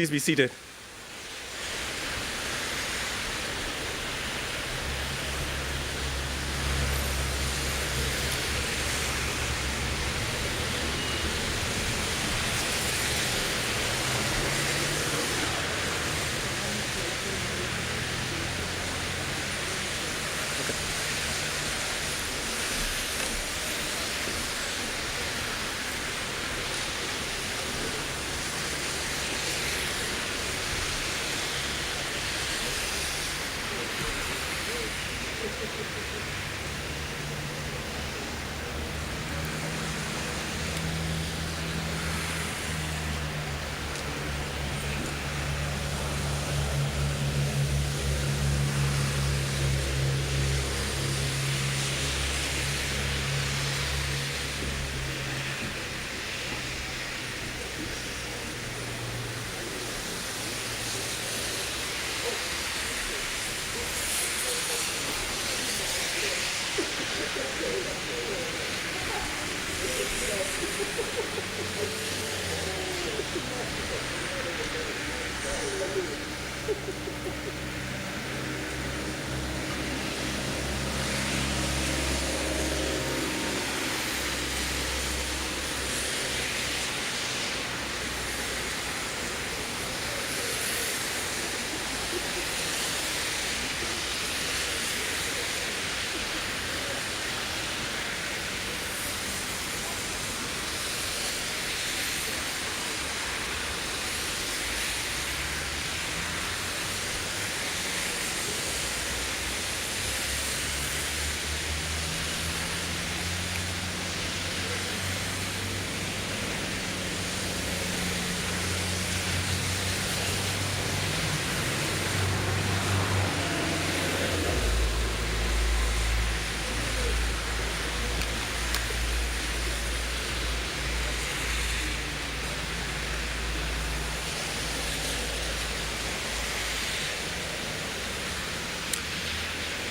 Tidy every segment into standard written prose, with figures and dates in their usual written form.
Please be seated.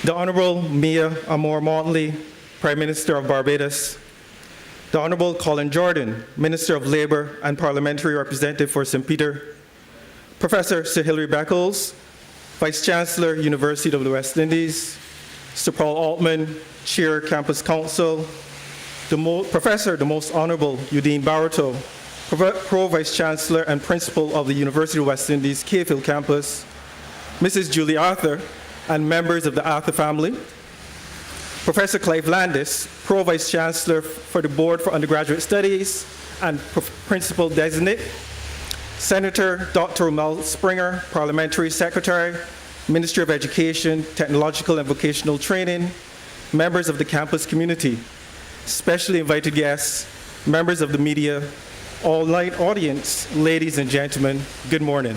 The Honorable Mia Amor Motley, Prime Minister of Barbados. The Honorable Colin Jordan, Minister of Labour and Parliamentary Representative for St. Peter. Professor Sir Hilary Beckles, Vice Chancellor, University of the West Indies. Sir Paul Altman, Chair, Campus Council. Professor, the Most Honorable Udine Barreto, Pro-Vice Chancellor and Principal of the University of West Indies, Cayfield Campus. Mrs. Julie Arthur, and members of the Arthur family. Professor Clive Landis, Pro-Vice Chancellor for the Board for Undergraduate Studies and Principal Designate. Senator Dr. Mel Springer, Parliamentary Secretary, Ministry of Education, Technological and Vocational Training, members of the campus community, specially invited guests, members of the media, all-night audience, ladies and gentlemen, good morning.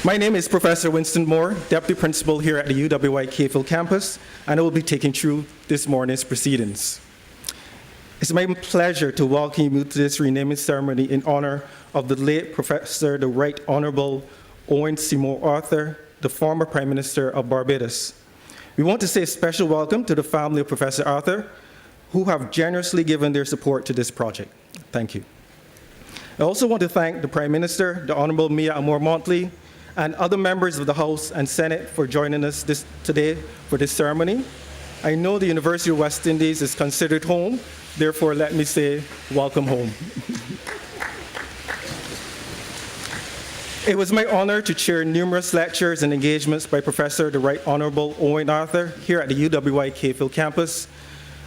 My name is Professor Winston Moore, Deputy Principal here at the UWI Cayfield campus, and I will be taking through this morning's proceedings. It's my pleasure to welcome you to this renaming ceremony in honor of the late Professor, the Right Honorable Owen Seymour Arthur, the former Prime Minister of Barbados. We want to say a special welcome to the family of Professor Arthur, who have generously given their support to this project. Thank you. I also want to thank the Prime Minister, the Honorable Mia Amor Motley, and other members of the House and Senate for joining us today for this ceremony. I know the University of West Indies is considered home, therefore let me say, welcome home. It was my honor to chair numerous lectures and engagements by Professor the Right Honorable Owen Arthur here at the UWI Cayfield campus.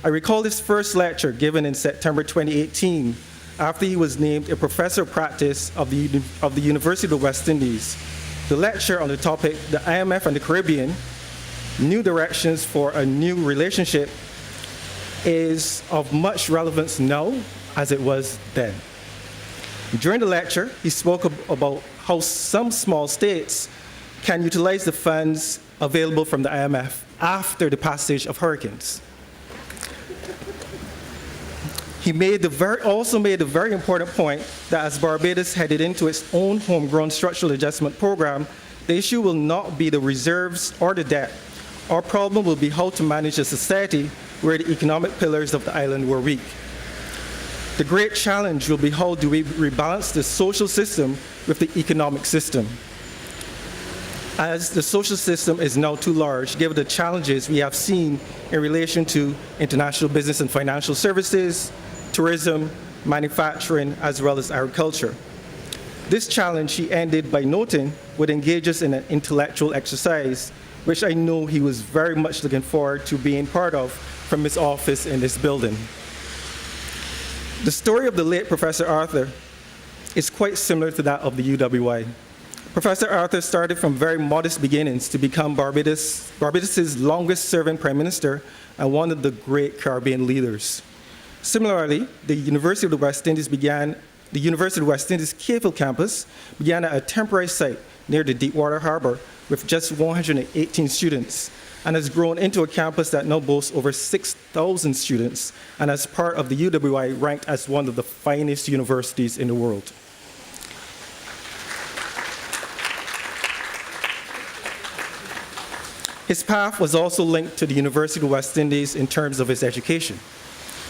I recall his first lecture given in September 2018 after he was named a professor of practice of the University of the West Indies. The lecture on the topic, the IMF and the Caribbean, New Directions for a New Relationship, is of much relevance now as it was then. During the lecture, he spoke about how some small states can utilize the funds available from the IMF after the passage of hurricanes. He also made a very important point that as Barbados headed into its own homegrown structural adjustment program, the issue will not be the reserves or the debt. Our problem will be how to manage a society where the economic pillars of the island were weak. The great challenge will be how do we rebalance the social system with the economic system. As the social system is now too large, given the challenges we have seen in relation to international business and financial services, tourism, manufacturing, as well as agriculture. This challenge, she ended by noting, would engage us in an intellectual exercise, which I know he was very much looking forward to being part of from his office in this building. The story of the late Professor Arthur is quite similar to that of the UWI. Professor Arthur started from very modest beginnings to become Barbados's longest-serving prime minister and one of the great Caribbean leaders. Similarly, the University of the West Indies Caveville campus began at a temporary site near the Deepwater Harbor with just 118 students and has grown into a campus that now boasts over 6,000 students and as part of the UWI ranked as one of the finest universities in the world. His path was also linked to the University of the West Indies in terms of his education.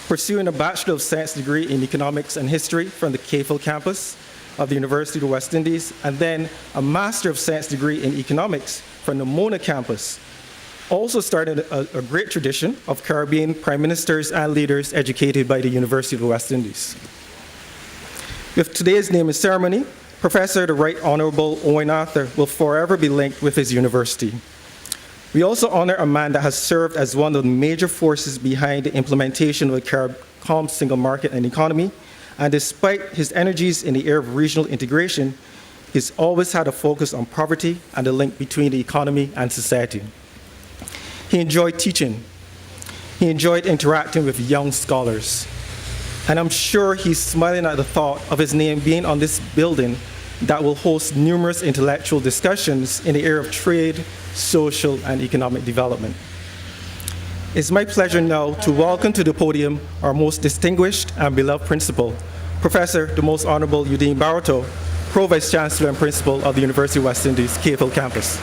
Pursuing a Bachelor of Science degree in Economics and History from the Caveville campus of the University of the West Indies, and then a Master of Science degree in Economics from the Mona campus, also started a great tradition of Caribbean prime ministers and leaders educated by the University of the West Indies. With today's naming ceremony, Professor the Right Honorable Owen Arthur will forever be linked with his university. We also honor a man that has served as one of the major forces behind the implementation of the CARICOM single market and economy, and despite his energies in the area of regional integration, he's always had a focus on poverty and the link between the economy and society. He enjoyed teaching. He enjoyed interacting with young scholars. And I'm sure he's smiling at the thought of his name being on this building that will host numerous intellectual discussions in the area of trade, social, and economic development. It's my pleasure now to welcome to the podium our most distinguished and beloved principal, Professor the Most Honorable Udine Barreto, Pro-Vice Chancellor and Principal of the University of West Indies Caveville campus.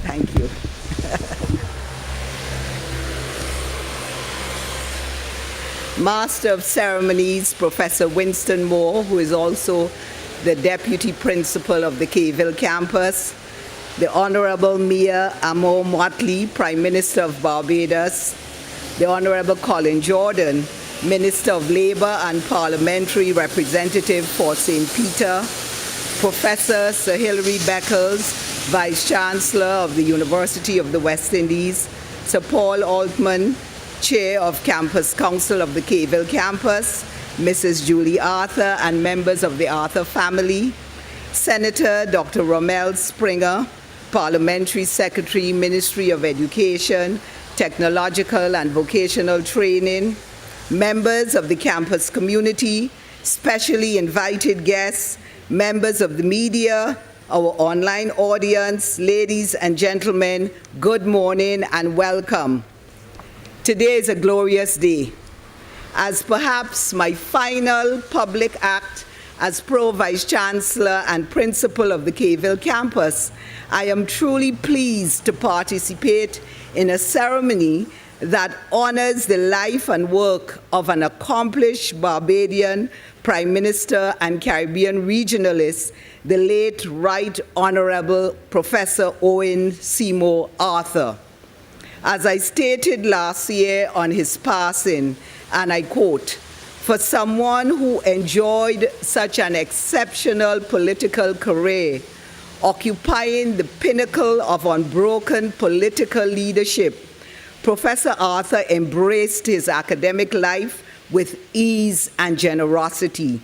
Thank you. Master of Ceremonies, Professor Winston Moore, who is also the Deputy Principal of the Caveville campus, the Honorable Mia Amor Motley, Prime Minister of Barbados, the Honorable Colin Jordan, Minister of Labor and Parliamentary Representative for St. Peter, Professor Sir Hilary Beckles, Vice Chancellor of the University of the West Indies, Sir Paul Altman, Chair of Campus Council of the Caveville campus, Mrs. Julie Arthur and members of the Arthur family, Senator Dr. Romel Springer, Parliamentary Secretary, Ministry of Education, Technological and Vocational Training, members of the campus community, specially invited guests, members of the media, our online audience, ladies and gentlemen, good morning and welcome. Today is a glorious day. As perhaps my final public act as Pro-Vice Chancellor and Principal of the Caveville campus, I am truly pleased to participate in a ceremony that honors the life and work of an accomplished Barbadian Prime Minister and Caribbean regionalist, the late Right Honorable Professor Owen Seymour Arthur. As I stated last year on his passing, and I quote, "For someone who enjoyed such an exceptional political career, occupying the pinnacle of unbroken political leadership, Professor Arthur embraced his academic life with ease and generosity.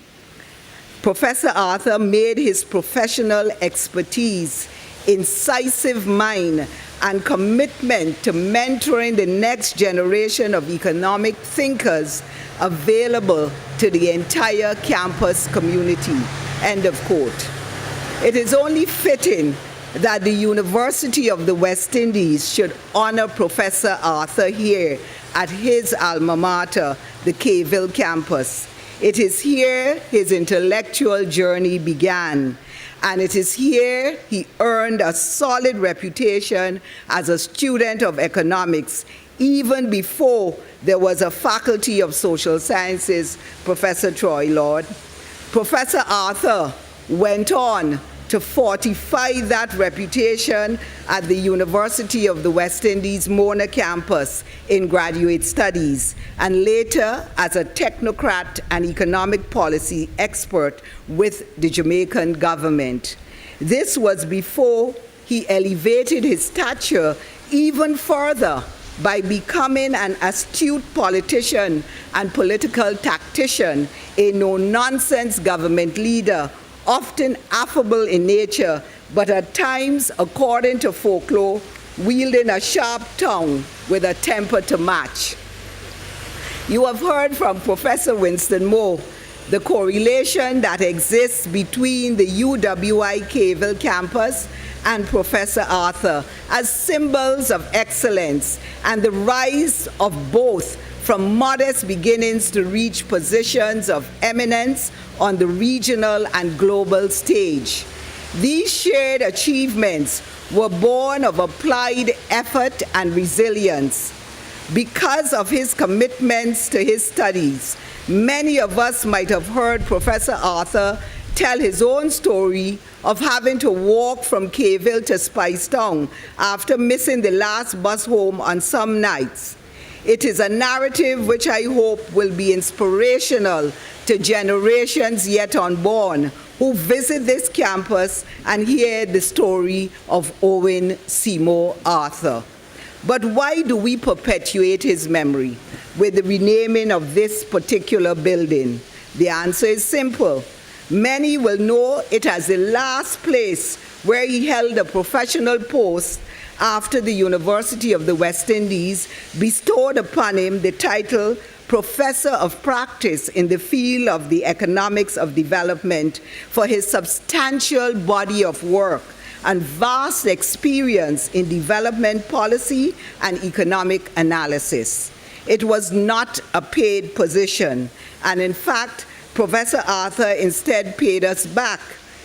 Professor Arthur made his professional expertise, incisive mind, and commitment to mentoring the next generation of economic thinkers available to the entire campus community." End of quote. It is only fitting that the University of the West Indies should honor Professor Arthur here at his alma mater, the Kayville campus. It is here his intellectual journey began, and it is here he earned a solid reputation as a student of economics, even before there was a Faculty of Social Sciences, Professor Troy Lord. Professor Arthur went on to fortify that reputation at the University of the West Indies Mona campus in graduate studies, and later as a technocrat and economic policy expert with the Jamaican government. This was before he elevated his stature even further by becoming an astute politician and political tactician, a no-nonsense government leader, often affable in nature, but at times, according to folklore, wielding a sharp tongue with a temper to match. You have heard from Professor Winston Moore the correlation that exists between the UWI Kayville campus and Professor Arthur as symbols of excellence, and the rise of both from modest beginnings to reach positions of eminence on the regional and global stage. These shared achievements were born of applied effort and resilience. Because of his commitments to his studies, many of us might have heard Professor Arthur tell his own story of having to walk from Kayville to Spicetown after missing the last bus home on some nights. It is a narrative which I hope will be inspirational to generations yet unborn who visit this campus and hear the story of Owen Seymour Arthur. But why do we perpetuate his memory with the renaming of this particular building? The answer is simple. Many will know it as the last place where he held a professional post after the University of the West Indies bestowed upon him the title Professor of Practice in the field of the economics of development for his substantial body of work and vast experience in development policy and economic analysis. It was not a paid position, and in fact, Professor Arthur instead paid us back.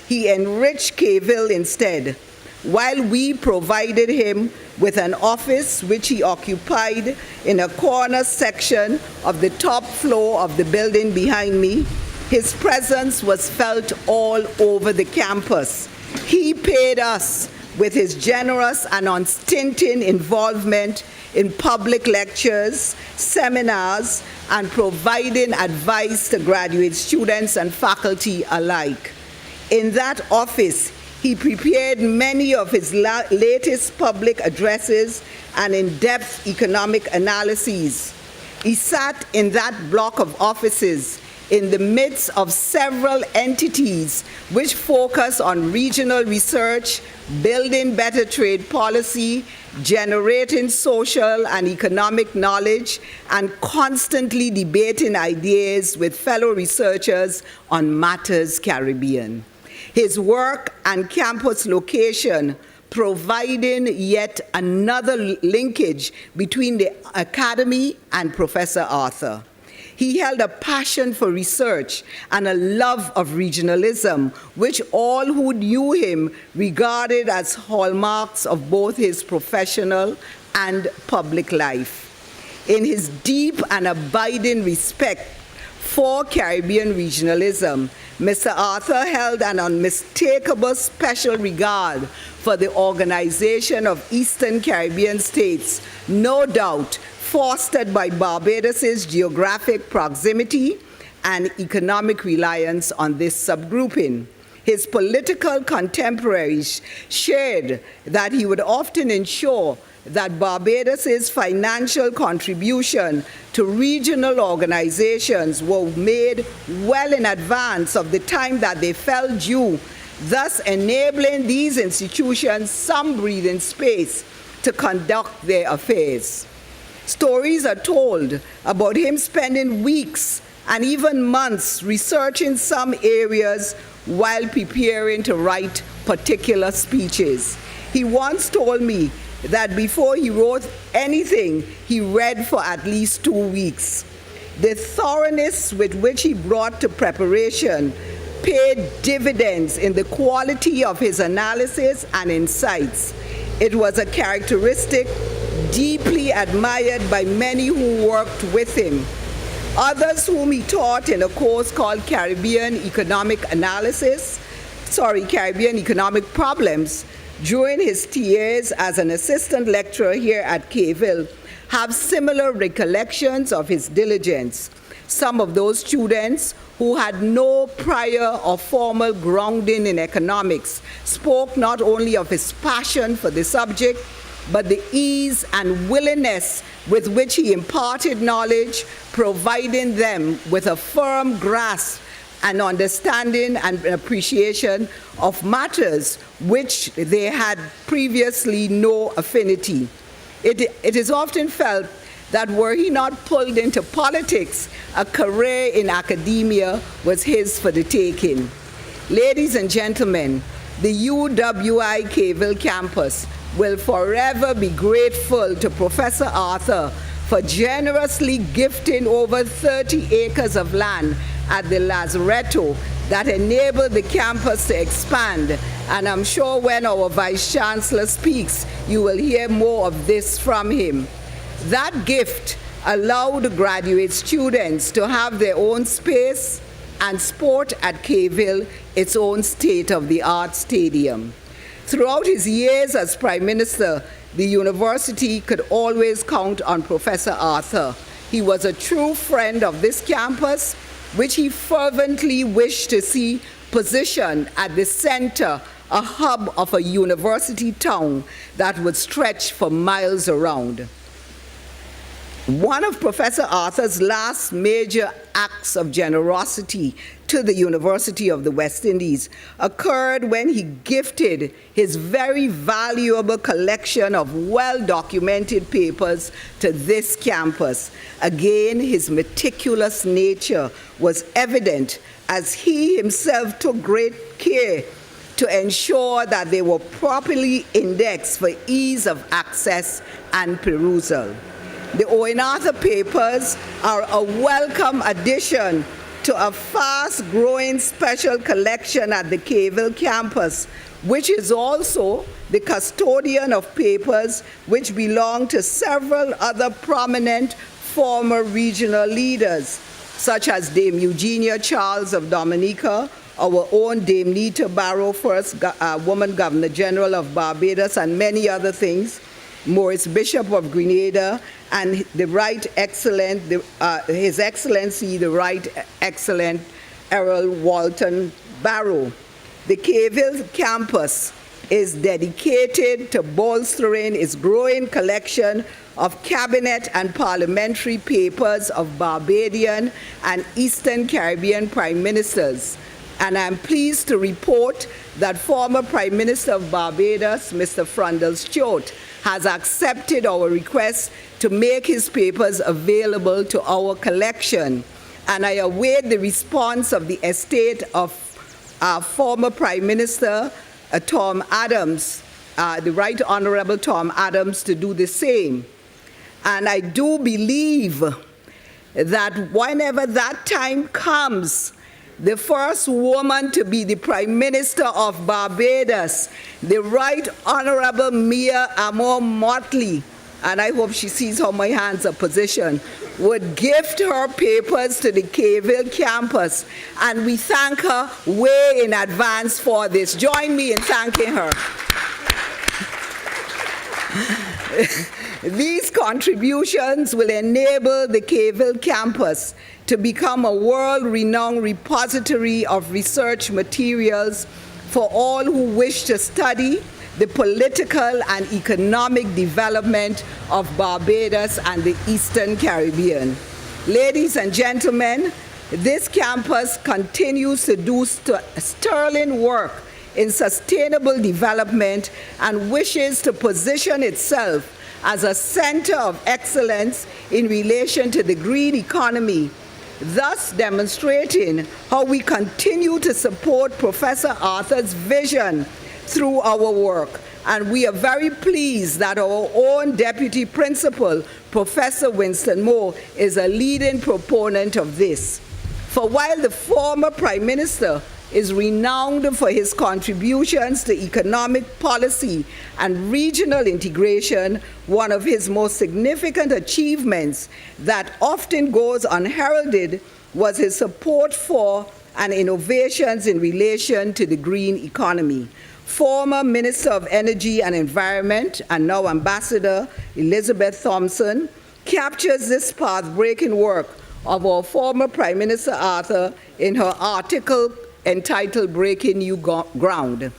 He enriched Kayville instead. While we provided him with an office which he occupied in a corner section of the top floor of the building behind me, his presence was felt all over the campus. He paid us with his generous and unstinting involvement in public lectures, seminars, and providing advice to graduate students and faculty alike. In that office, he prepared many of his latest public addresses and in-depth economic analyses. He sat in that block of offices in the midst of several entities which focus on regional research, building better trade policy, generating social and economic knowledge, and constantly debating ideas with fellow researchers on matters Caribbean. His work and campus location providing yet another linkage between the academy and Professor Arthur. He held a passion for research and a love of regionalism, which all who knew him regarded as hallmarks of both his professional and public life. In his deep and abiding respect for Caribbean regionalism, Mr. Arthur held an unmistakable special regard for the Organization of Eastern Caribbean States, no doubt fostered by Barbados's geographic proximity and economic reliance on this subgrouping. His political contemporaries shared that he would often ensure that Barbados's financial contribution to regional organizations were made well in advance of the time that they fell due, thus enabling these institutions some breathing space to conduct their affairs. Stories are told about him spending weeks and even months researching some areas while preparing to write particular speeches. He once told me that before he wrote anything, he read for at least 2 weeks. The thoroughness with which he brought to preparation paid dividends in the quality of his analysis and insights. It was a characteristic deeply admired by many who worked with him. Others whom he taught in a course called Caribbean Economic Problems during his years as an assistant lecturer here at Caville have similar recollections of his diligence. Some of those students who had no prior or formal grounding in economics spoke not only of his passion for the subject, but the ease and willingness with which he imparted knowledge, providing them with a firm grasp and understanding and appreciation of matters which they had previously no affinity. It is often felt that were he not pulled into politics, a career in academia was his for the taking. Ladies and gentlemen, the UWI Caville campus will forever be grateful to Professor Arthur for generously gifting over 30 acres of land at the Lazaretto that enabled the campus to expand. And I'm sure when our Vice Chancellor speaks, you will hear more of this from him. That gift allowed graduate students to have their own space and sport at Caville its own state-of-the-art stadium. Throughout his years as Prime Minister, the university could always count on Professor Arthur. He was a true friend of this campus, which he fervently wished to see positioned at the center, a hub of a university town that would stretch for miles around. One of Professor Arthur's last major acts of generosity to the University of the West Indies occurred when he gifted his very valuable collection of well-documented papers to this campus. Again, his meticulous nature was evident as he himself took great care to ensure that they were properly indexed for ease of access and perusal. The Owen Arthur papers are a welcome addition to a fast-growing special collection at the Caville campus, which is also the custodian of papers which belong to several other prominent former regional leaders, such as Dame Eugenia Charles of Dominica, our own Dame Nita Barrow, first woman Governor General of Barbados, and many other things, Maurice Bishop of Grenada, and the Right Excellent, His Excellency, the Right Excellent Errol Walton Barrow. The Caville campus is dedicated to bolstering its growing collection of cabinet and parliamentary papers of Barbadian and Eastern Caribbean prime ministers. And I'm pleased to report that former Prime Minister of Barbados, Mr. Frundle Stewart, has accepted our request to make his papers available to our collection. And I await the response of the estate of our former Prime Minister, Tom Adams, the Right Honorable Tom Adams, to do the same. And I do believe that whenever that time comes, the first woman to be the Prime Minister of Barbados, the Right Honorable Mia Amor Motley, and I hope she sees how my hands are positioned, would gift her papers to the Caville campus, and we thank her way in advance for this. Join me in thanking her. These contributions will enable the Caville campus to become a world-renowned repository of research materials for all who wish to study the political and economic development of Barbados and the Eastern Caribbean. Ladies and gentlemen, this campus continues to do sterling work in sustainable development and wishes to position itself as a center of excellence in relation to the green economy, thus demonstrating how we continue to support Professor Arthur's vision through our work. And we are very pleased that our own Deputy Principal, Professor Winston Moore, is a leading proponent of this. For while the former Prime Minister is renowned for his contributions to economic policy and regional integration, one of his most significant achievements that often goes unheralded was his support for and innovations in relation to the green economy. Former Minister of Energy and Environment and now Ambassador Elizabeth Thompson captures this path-breaking work of our former Prime Minister Arthur in her article entitled Breaking New Ground.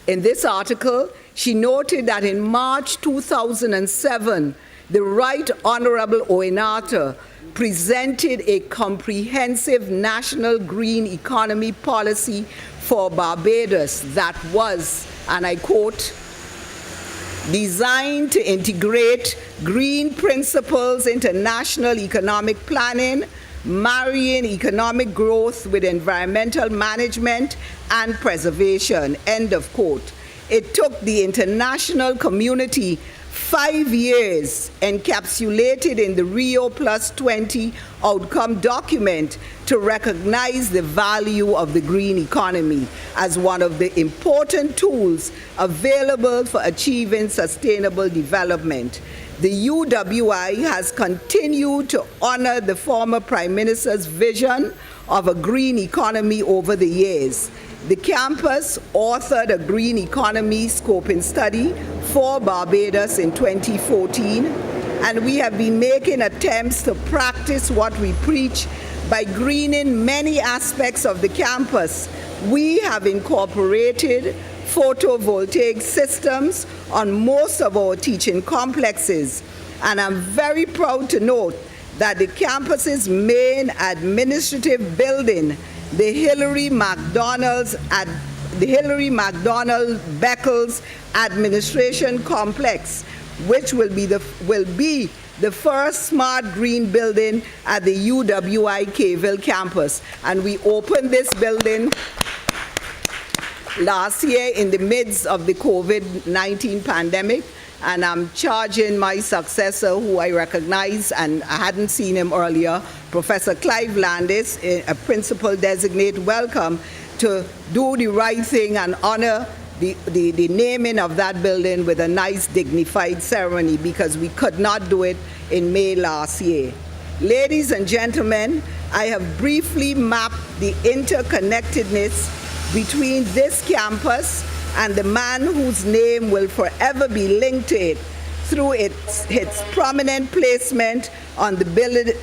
In this article, she noted that in March 2007, the Right Honorable Owen Arthur presented a comprehensive national green economy policy for Barbados that was, and I quote, designed to integrate green principles into national economic planning, marrying economic growth with environmental management and preservation, end of quote. It took the international community 5 years, encapsulated in the Rio Plus 20 outcome document, to recognize the value of the green economy as one of the important tools available for achieving sustainable development. The UWI has continued to honor the former Prime Minister's vision of a green economy over the years. The campus authored a green economy scoping study for Barbados in 2014, and we have been making attempts to practice what we preach by greening many aspects of the campus. We have incorporated photovoltaic systems on most of our teaching complexes, and I'm very proud to note that the campus's main administrative building, the Hillary MacDonald Beckles Administration Complex, which will be the first smart green building at the UWI Kayville campus. And we opened this building last year in the midst of the COVID-19 pandemic, and I'm charging my successor, who I recognize, and I hadn't seen him earlier, Professor Clive Landis, a principal designate, welcome, to do the right thing and honor the naming of that building with a nice dignified ceremony, because we could not do it in May last year. Ladies and gentlemen, I have briefly mapped the interconnectedness between this campus and the man whose name will forever be linked to it through its prominent placement on the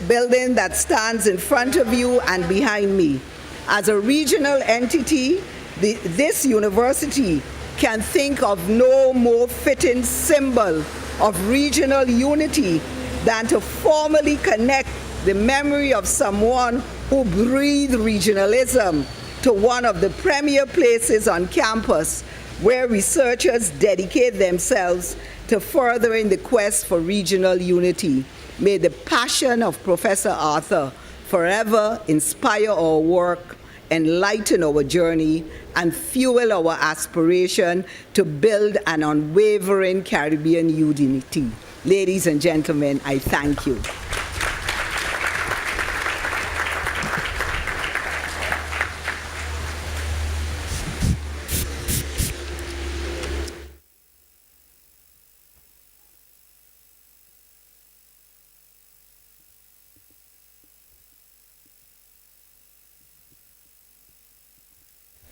building that stands in front of you and behind me. As a regional entity, this university can think of no more fitting symbol of regional unity than to formally connect the memory of someone who breathed regionalism to one of the premier places on campus where researchers dedicate themselves to furthering the quest for regional unity. May the passion of Professor Arthur forever inspire our work, enlighten our journey, and fuel our aspiration to build an unwavering Caribbean unity. Ladies and gentlemen, I thank you.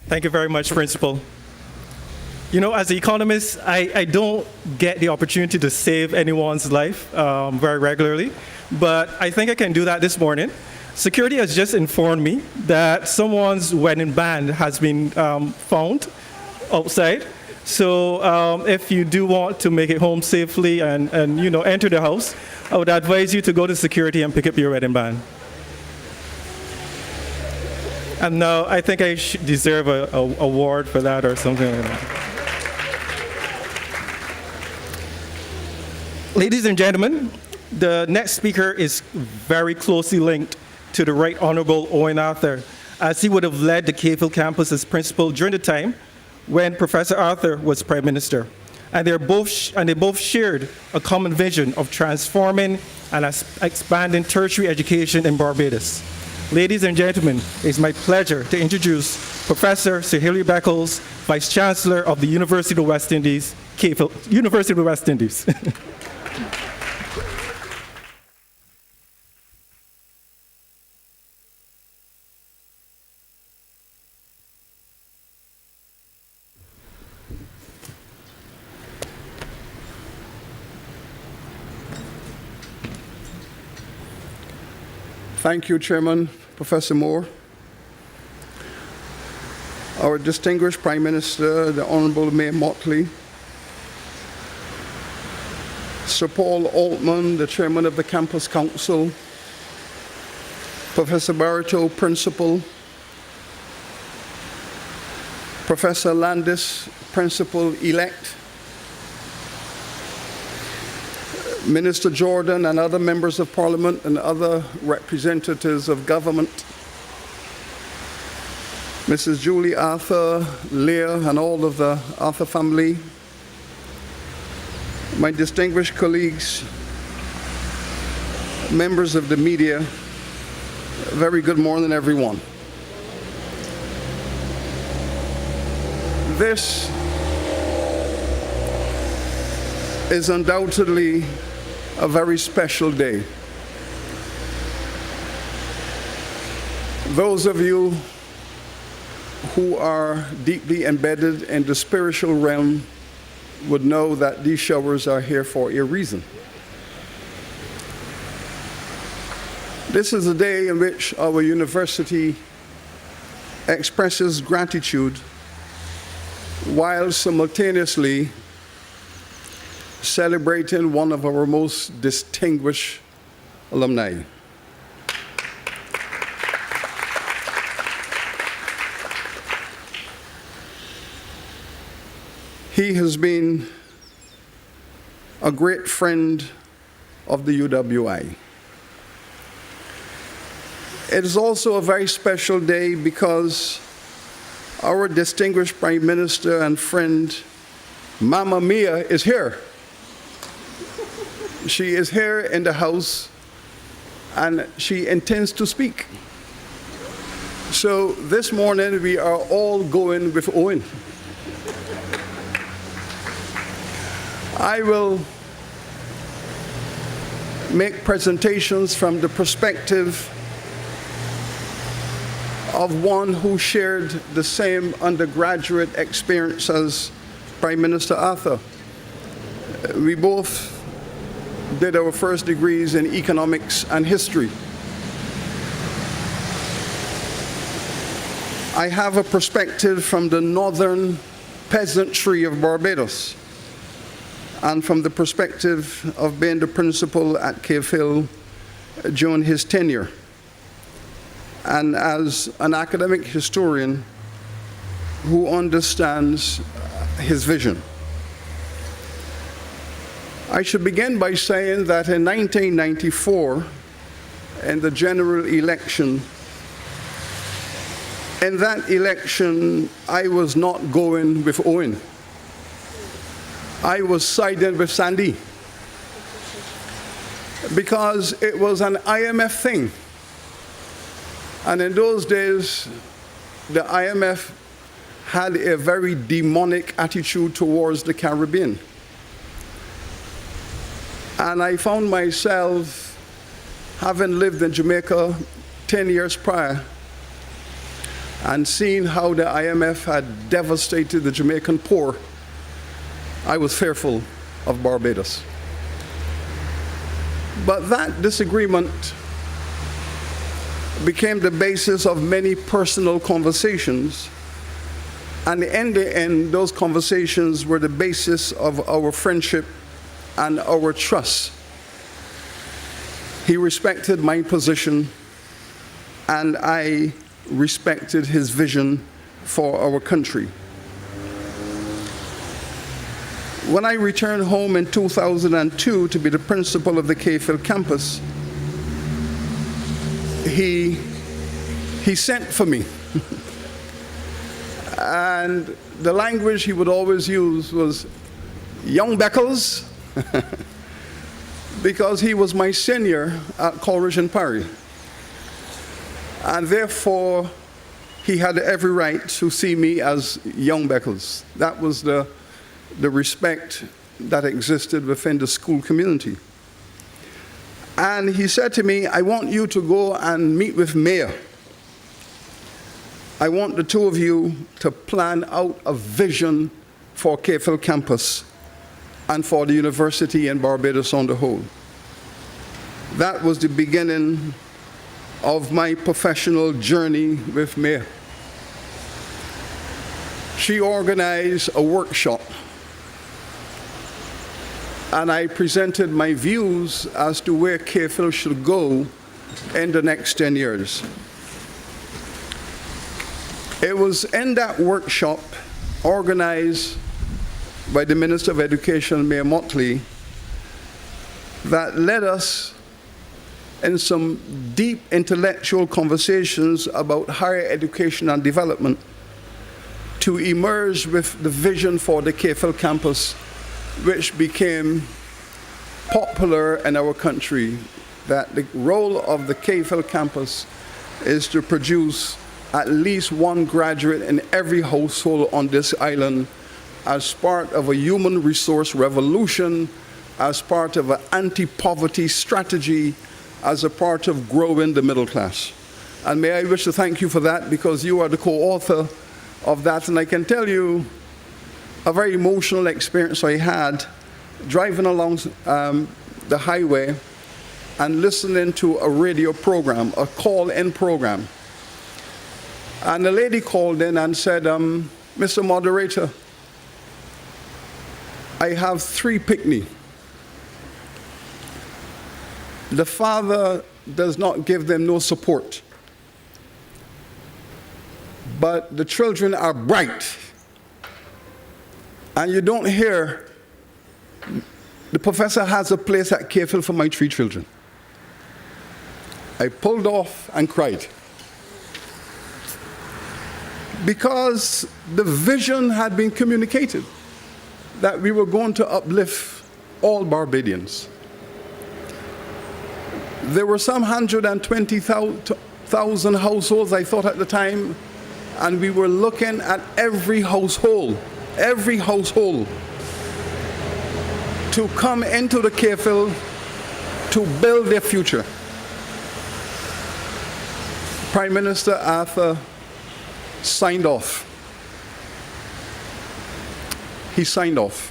Thank you very much, Principal. You know, as an economist, I don't get the opportunity to save anyone's life very regularly, but I think I can do that this morning. Security has just informed me that someone's wedding band has been found outside. So if you do want to make it home safely and you know, enter the house, I would advise you to go to security and pick up your wedding band. And now I think I should deserve an award for that or something like that. Ladies and gentlemen, the next speaker is very closely linked to the Right Honorable Owen Arthur, as he would have led the Kayville campus as principal during the time when Professor Arthur was Prime Minister. and they both shared a common vision of transforming and expanding tertiary education in Barbados. Ladies and gentlemen, it's my pleasure to introduce Professor Sir Hilary Beckles, Vice Chancellor of the University of the West Indies, University of the West Indies. Thank you, Chairman, Professor Moore. Our distinguished Prime Minister, the Honorable Mayor Motley, Sir Paul Altman, the Chairman of the Campus Council, Professor Barito, Principal, Professor Landis, Principal-elect, Minister Jordan and other members of Parliament and other representatives of government, Mrs. Julie Arthur, Leah, and all of the Arthur family, my distinguished colleagues, members of the media, very good morning, everyone. This is undoubtedly a very special day. Those of you who are deeply embedded in the spiritual realm would know that these showers are here for a reason. This is a day in which our university expresses gratitude while simultaneously celebrating one of our most distinguished alumni. He has been a great friend of the UWI. It is also a very special day because our distinguished Prime Minister and friend, Mama Mia, is here. She is here in the House, and she intends to speak. So this morning, we are all going with Owen. I will make presentations from the perspective of one who shared the same undergraduate experience as Prime Minister Arthur. We both did our first degrees in economics and history. I have a perspective from the northern peasantry of Barbados and from the perspective of being the principal at Cave Hill during his tenure, and as an academic historian who understands his vision. I should begin by saying that in 1994, in the general election, in that election, I was not going with Owen. I was siding with Sandy because it was an IMF thing. And in those days, the IMF had a very demonic attitude towards the Caribbean. And I found myself, having lived in Jamaica 10 years prior, and seeing how the IMF had devastated the Jamaican poor, I was fearful of Barbados. But that disagreement became the basis of many personal conversations, and in the end, those conversations were the basis of our friendship and our trust. He respected my position, and I respected his vision for our country. When I returned home in 2002 to be the principal of the Cave Hill campus, he sent for me. And the language he would always use was, young Beckles, because he was my senior at Coleridge and Parry. And therefore, he had every right to see me as young Beckles. That was the respect that existed within the school community. And he said to me, I want you to go and meet with Mayor. I want the two of you to plan out a vision for CAFL campus and for the university in Barbados on the whole. That was the beginning of my professional journey with Mayor. She organized a workshop, and I presented my views as to where CAFL should go in the next 10 years. It was in that workshop, organized by the Minister of Education, Mayor Motley, that led us in some deep intellectual conversations about higher education and development to emerge with the vision for the CAFL campus, which became popular in our country, that the role of the CAFL campus is to produce at least one graduate in every household on this island as part of a human resource revolution, as part of an anti-poverty strategy, as a part of growing the middle class. And may I wish to thank you for that, because you are the co-author of that. And I can tell you a very emotional experience I had driving along the highway and listening to a radio program, a call-in program. And the lady called in and said, Mr. Moderator, I have 3 picnic. The father does not give them no support, but the children are bright. And you don't hear, the professor has a place at CAFL for my 3 children. I pulled off and cried, because the vision had been communicated that we were going to uplift all Barbadians. There were some 120,000 households, I thought at the time, and we were looking at every household to come into the CAFL to build their future. Prime Minister Arthur signed off. He signed off.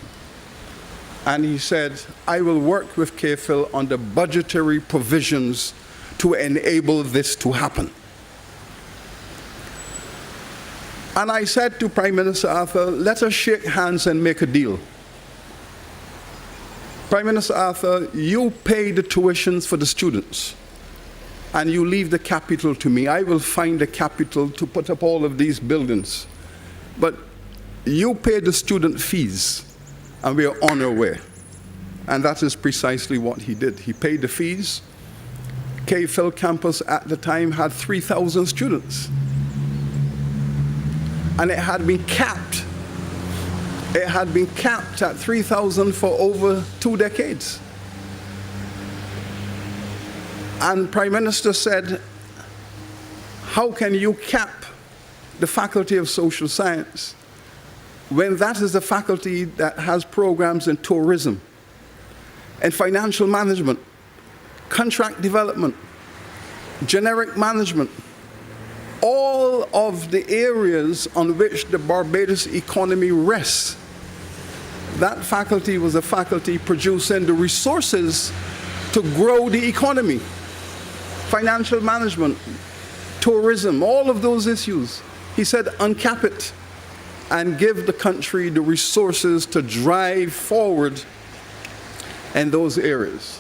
And he said, I will work with CAFL on the budgetary provisions to enable this to happen. And I said to Prime Minister Arthur, let us shake hands and make a deal. Prime Minister Arthur, you pay the tuitions for the students, and you leave the capital to me. I will find the capital to put up all of these buildings. But you pay the student fees, and we are on our way. And that is precisely what he did. He paid the fees. CAFL campus at the time had 3,000 students. And it had been capped. It had been capped at 3,000 for over 2 decades. And Prime Minister said, how can you cap the Faculty of Social Science when that is the faculty that has programs in tourism and financial management, contract development, generic management, all of the areas on which the Barbados economy rests. That faculty was a faculty producing the resources to grow the economy, financial management, tourism, all of those issues. He said, uncap it and give the country the resources to drive forward in those areas.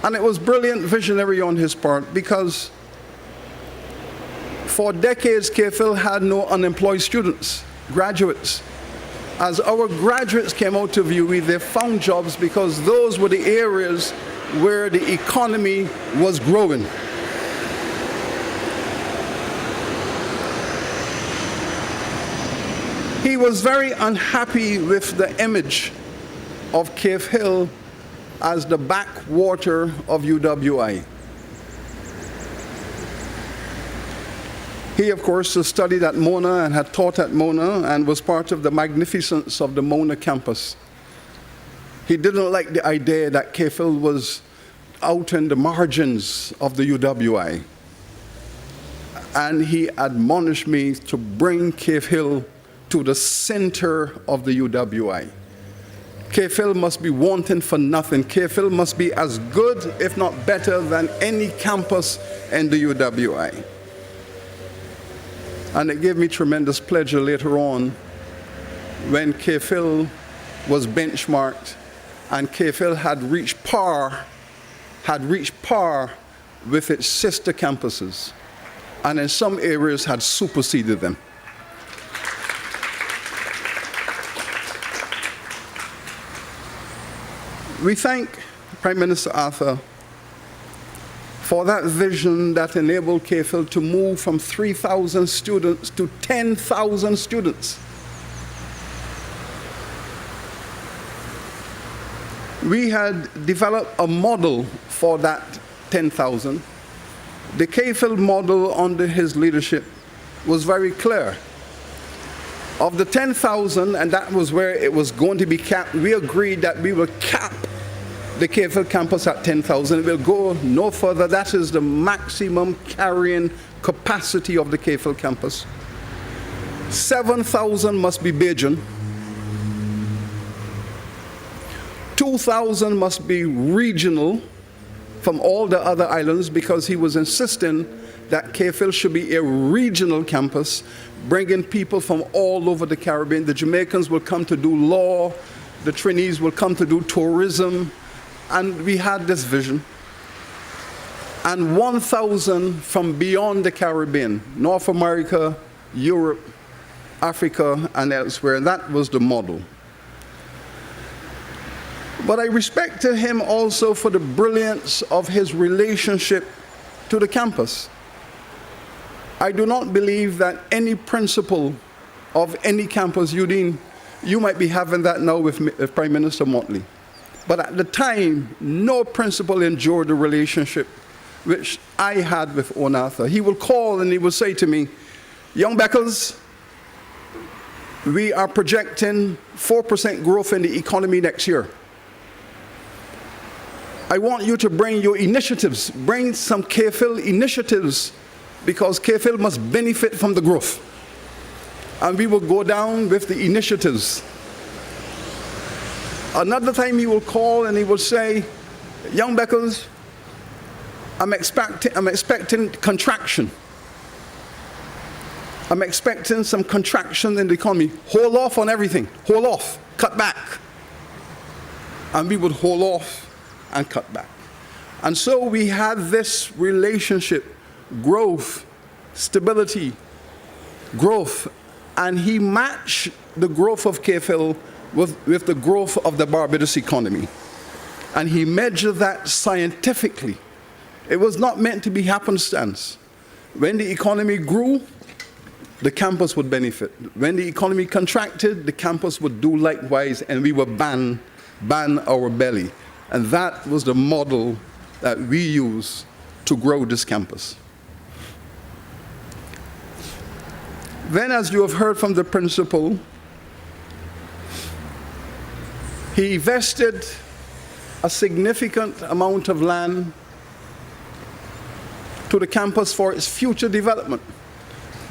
And it was brilliant visionary on his part, because for decades CAFL had no unemployed students, graduates. As our graduates came out of UE, they found jobs because those were the areas where the economy was growing. He was very unhappy with the image of Cave Hill as the backwater of UWI. He, of course, has studied at Mona and had taught at Mona and was part of the magnificence of the Mona campus. He didn't like the idea that Cave Hill was out in the margins of the UWI. And he admonished me to bring Cave Hill to the center of the UWI. Cave Hill must be wanting for nothing. Cave Hill must be as good, if not better, than any campus in the UWI. And it gave me tremendous pleasure later on when Cave Hill was benchmarked and Cave Hill had reached par with its sister campuses, and in some areas had superseded them. We thank Prime Minister Arthur for that vision that enabled Cave Hill to move from 3,000 students to 10,000 students. We had developed a model for that 10,000. The Cave Hill model under his leadership was very clear. Of the 10,000, and that was where it was going to be capped, we agreed that we will cap the Cave Hill campus at 10,000. It will go no further. That is the maximum carrying capacity of the Cave Hill campus. 7,000 must be Bajan. 2,000 must be regional from all the other islands, because he was insisting that Cave Hill should be a regional campus, bringing people from all over the Caribbean. The Jamaicans will come to do law, the Trinis will come to do tourism, and we had this vision. And 1,000 from beyond the Caribbean, North America, Europe, Africa, and elsewhere. And that was the model. But I respected him also for the brilliance of his relationship to the campus. I do not believe that any principal of any campus, Eugene, you might be having that now with Prime Minister Motley. But at the time, no principal endured the relationship which I had with Owen Arthur. He will call and he will say to me, "Young Beckles, we are projecting 4% growth in the economy next year. I want you to bring your initiatives, bring some Cave Hill initiatives, because Cave Hill must benefit from the growth." And we will go down with the initiatives. Another time he will call and he will say, "Young Beckles, I'm expecting contraction. I'm expecting some contraction in the economy. Hold off on everything. Hold off. Cut back." And we would hold off and cut back. And so we had this relationship, growth, stability, growth, and he matched the growth of Cave Hill with the growth of the Barbados economy. And he measured that scientifically. It was not meant to be happenstance. When the economy grew, the campus would benefit. When the economy contracted, the campus would do likewise, and we would ban our belly. And that was the model that we used to grow this campus. Then, as you have heard from the principal, he vested a significant amount of land to the campus for its future development.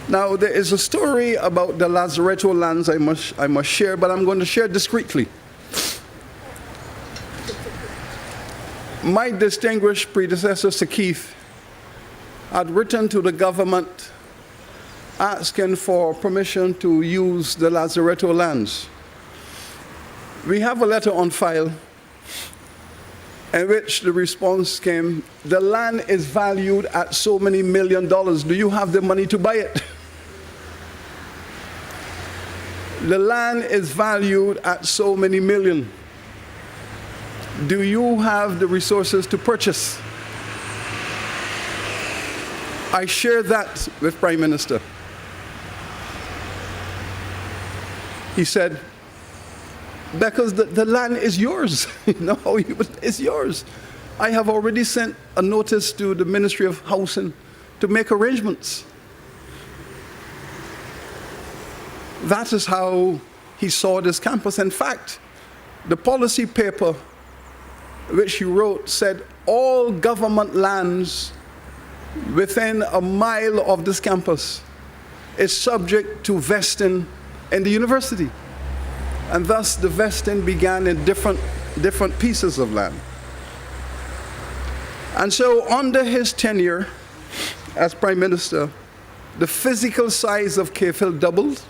Now, there is a story about the Lazaretto lands I must share, but I'm going to share discreetly. My distinguished predecessor, Sir Keith, had written to the government asking for permission to use the Lazaretto lands. We have a letter on file in which the response came, "The land is valued at so many $1 million. Do you have the money to buy it?" The land is valued at so many million. Do you have the resources to purchase? I shared that with Prime Minister. He said, because the land is yours. No, it's yours. I have already sent a notice to the Ministry of Housing to make arrangements. That is how he saw this campus. In fact, the policy paper which he wrote said all government lands within a mile of this campus is subject to vesting in the university. And thus the vesting began in different pieces of land. And so under his tenure as Prime Minister, the physical size of CAFIL doubled,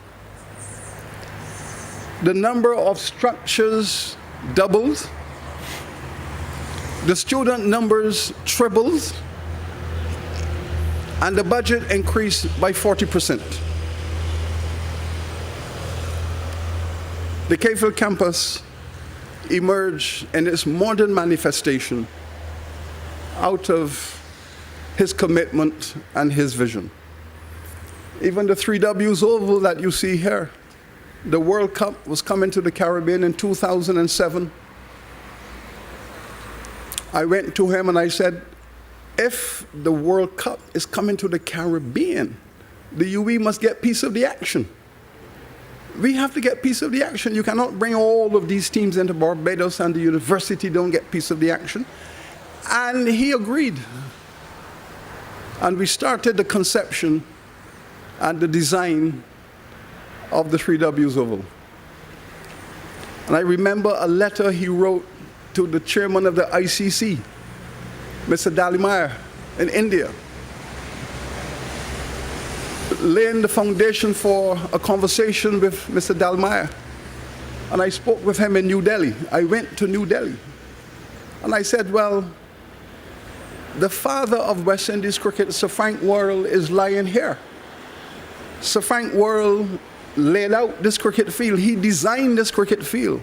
the number of structures doubled, the student numbers tripled, and the budget increased by 40%. The CAFIL campus emerged in its modern manifestation out of his commitment and his vision. Even the 3Ws Oval that you see here, the World Cup was coming to the Caribbean in 2007. I went to him and I said, if the World Cup is coming to the Caribbean, the UE must get piece of the action. We have to get piece of the action. You cannot bring all of these teams into Barbados and the university don't get piece of the action. And he agreed. And we started the conception and the design of the 3Ws Oval. And I remember a letter he wrote to the chairman of the ICC, Mr. Dalimaya, in India, laying the foundation for a conversation with Mr. Dalimaya. And I spoke with him in New Delhi. I went to New Delhi. And I said, well, the father of West Indies cricket, Sir Frank Worrell, is lying here. Sir Frank Worrell laid out this cricket field. He designed this cricket field.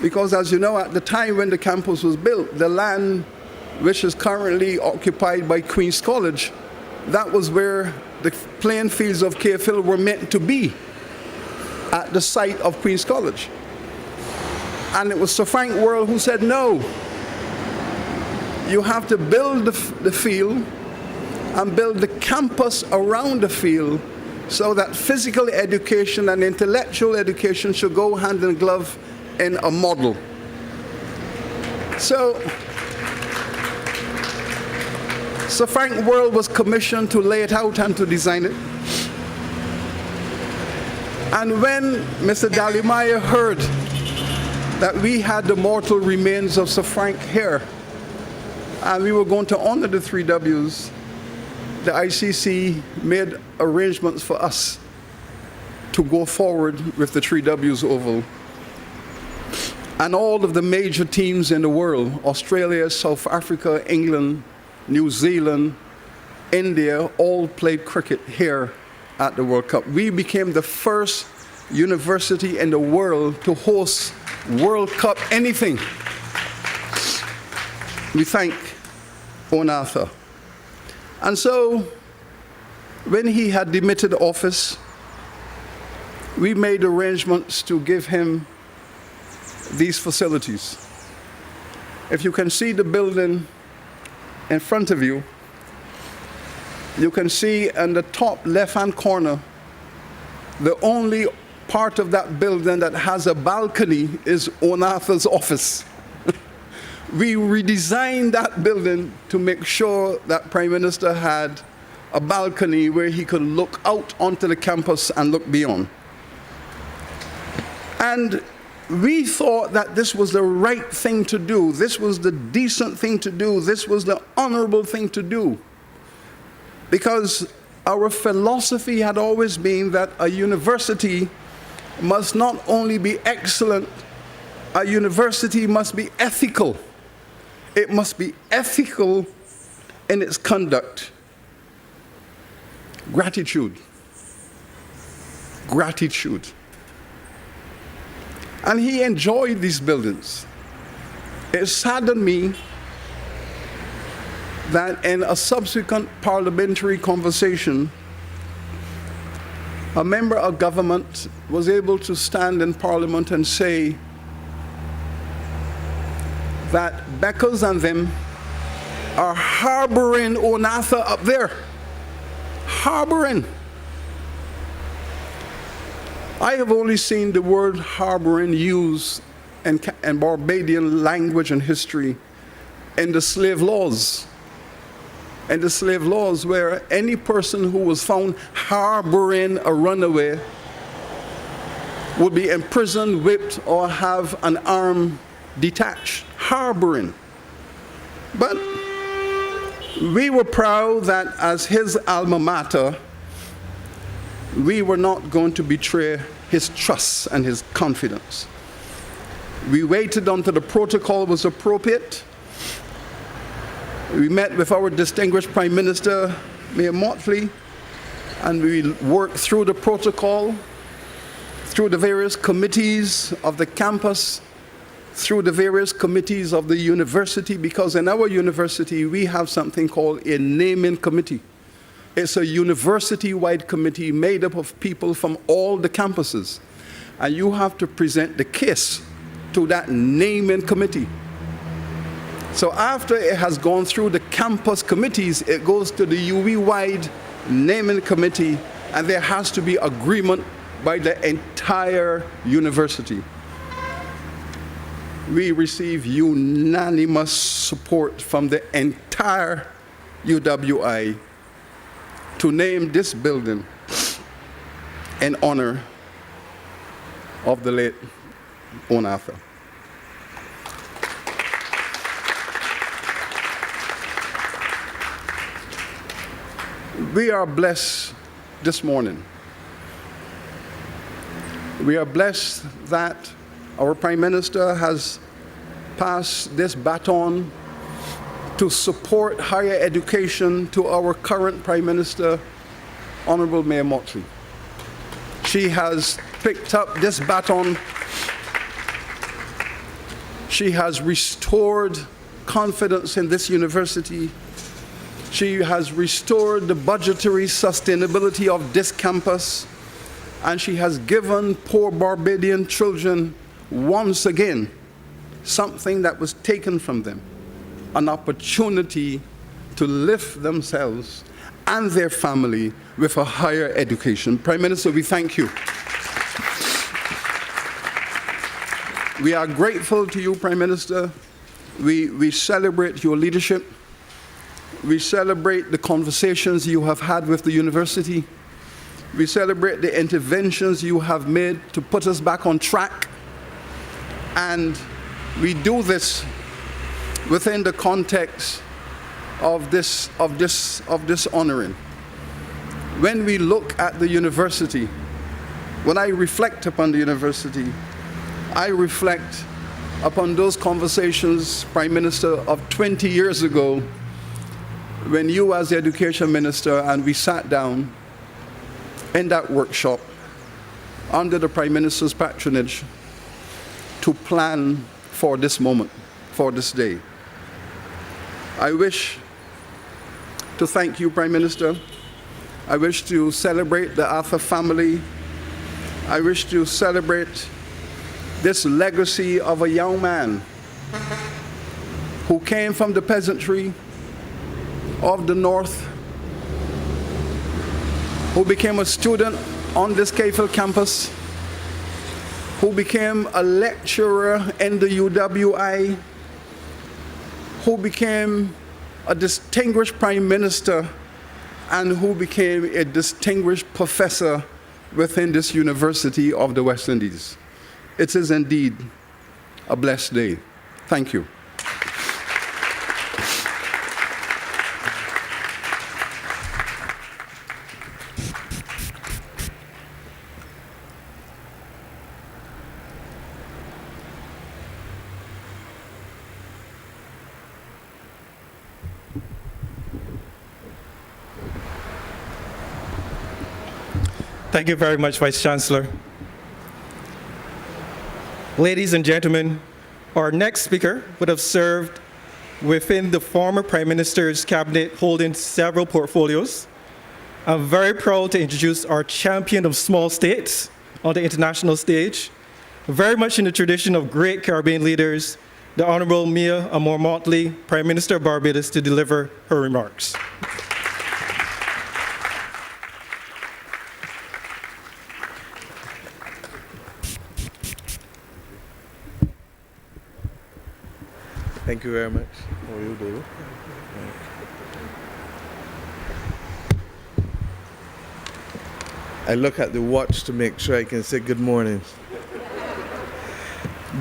Because as you know, at the time when the campus was built, the land which is currently occupied by Queen's College, that was where the playing fields of CAFIL were meant to be, at the site of Queen's College. And it was Sir Frank Worrell who said, no, you have to build the field and build the campus around the field so that physical education and intellectual education should go hand in glove in a model. So, Sir Frank Worrell was commissioned to lay it out and to design it. And when Mr. Dalimaya heard that we had the mortal remains of Sir Frank here, and we were going to honor the 3Ws, the ICC made arrangements for us to go forward with the 3Ws Oval. And all of the major teams in the world, Australia, South Africa, England, New Zealand, India, all played cricket here at the World Cup. We became the first university in the world to host World Cup anything. We thank Owen Arthur. And so, when he had demitted office, we made arrangements to give him these facilities. If you can see the building in front of you, you can see in the top left-hand corner, the only part of that building that has a balcony is Owen Arthur's office. We redesigned that building to make sure that Prime Minister had a balcony where he could look out onto the campus and look beyond. And we thought that this was the right thing to do. This was the decent thing to do. This was the honorable thing to do. Because our philosophy had always been that a university must not only be excellent, a university must be ethical. It must be ethical in its conduct. Gratitude. Gratitude. And he enjoyed these buildings. It saddened me that in a subsequent parliamentary conversation, a member of government was able to stand in Parliament and say that Beckles and them are harboring Onatha up there. Harboring. I have only seen the word harboring used in Barbadian language and history in the slave laws. In the slave laws, where any person who was found harboring a runaway would be imprisoned, whipped, or have an arm detached. Harboring. But we were proud that as his alma mater, we were not going to betray his trust and his confidence. We waited until the protocol was appropriate. We met with our distinguished Prime Minister, Mayor Motley, and we worked through the protocol, through the various committees of the campus, through the various committees of the university, because in our university we have something called a naming committee. It's a university-wide committee made up of people from all the campuses, and you have to present the case to that naming committee. So after it has gone through the campus committees, it goes to the UE-wide naming committee, and there has to be agreement by the entire university. We receive unanimous support from the entire UWI to name this building in honor of the late Onatha. We are blessed this morning. We are blessed that our Prime Minister has passed this baton to support higher education to our current Prime Minister, Honorable Mayor Motley. She has picked up this baton. She has restored confidence in this university. She has restored the budgetary sustainability of this campus, and she has given poor Barbadian children once again something that was taken from them, an opportunity to lift themselves and their family with a higher education. Prime Minister, we thank you. We are grateful to you, Prime Minister. We celebrate your leadership. We celebrate the conversations you have had with the university. We celebrate the interventions you have made to put us back on track. And we do this within the context of this honoring. When we look at the university, when I reflect upon the university, I reflect upon those conversations, Prime Minister, of 20 years ago, when you as the Education Minister and we sat down in that workshop under the Prime Minister's patronage to plan for this moment, for this day. I wish to thank you, Prime Minister. I wish to celebrate the Arthur family. I wish to celebrate this legacy of a young man who came from the peasantry of the North, who became a student on this CAFL campus, who became a lecturer in the UWI, who became a distinguished Prime Minister, and who became a distinguished professor within this University of the West Indies. It is indeed a blessed day. Thank you. Thank you very much, Vice Chancellor. Ladies and gentlemen, our next speaker would have served within the former Prime Minister's cabinet, holding several portfolios. I'm very proud to introduce our champion of small states on the international stage, very much in the tradition of great Caribbean leaders, the Honorable Mia Amor-Motley, Prime Minister of Barbados, to deliver her remarks. Thank you very much. How are you, David? I look at the watch to make sure I can say good morning.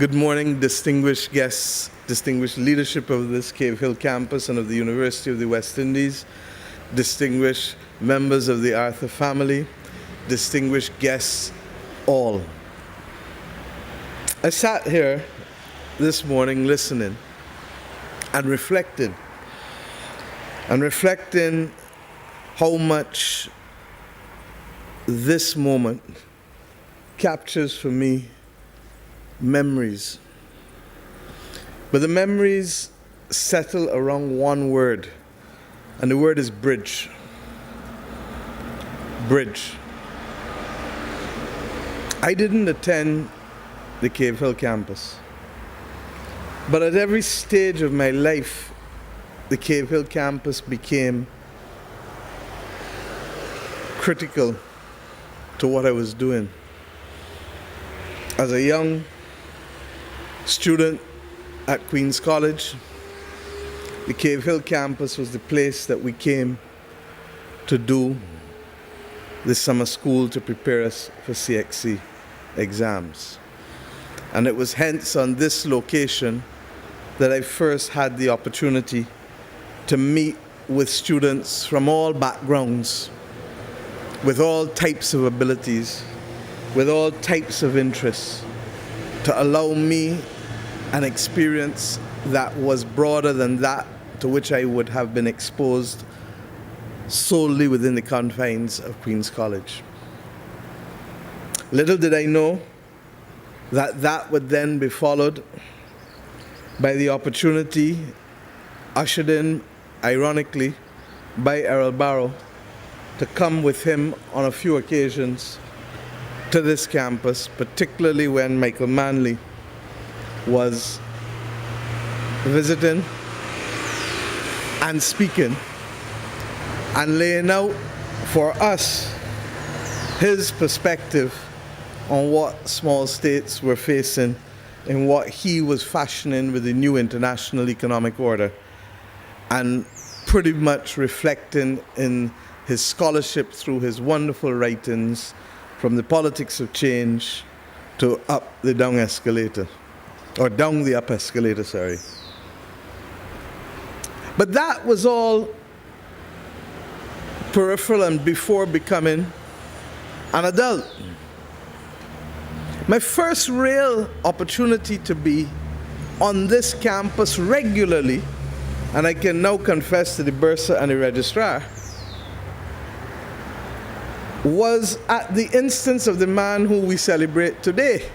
Good morning, distinguished guests, distinguished leadership of this Cave Hill campus and of the University of the West Indies, distinguished members of the Arthur family, distinguished guests, all. I sat here this morning listening and reflecting how much this moment captures for me memories. But the memories settle around one word, and the word is bridge. Bridge. I didn't attend the Cave Hill campus, but at every stage of my life, the Cave Hill campus became critical to what I was doing. As a young student at Queen's College, the Cave Hill campus was the place that we came to do the summer school to prepare us for CXC exams. And it was hence on this location that I first had the opportunity to meet with students from all backgrounds, with all types of abilities, with all types of interests, to allow me an experience that was broader than that to which I would have been exposed solely within the confines of Queen's College. Little did I know that that would then be followed by the opportunity ushered in, ironically, by Errol Barrow to come with him on a few occasions to this campus, particularly when Michael Manley was visiting and speaking and laying out for us his perspective on what small states were facing and what he was fashioning with the new international economic order, and pretty much reflecting in his scholarship through his wonderful writings from the politics of change to up the down escalator, or down the up escalator, sorry. But that was all peripheral and before becoming an adult. My first real opportunity to be on this campus regularly, and I can now confess to the bursar and the registrar, was at the instance of the man who we celebrate today,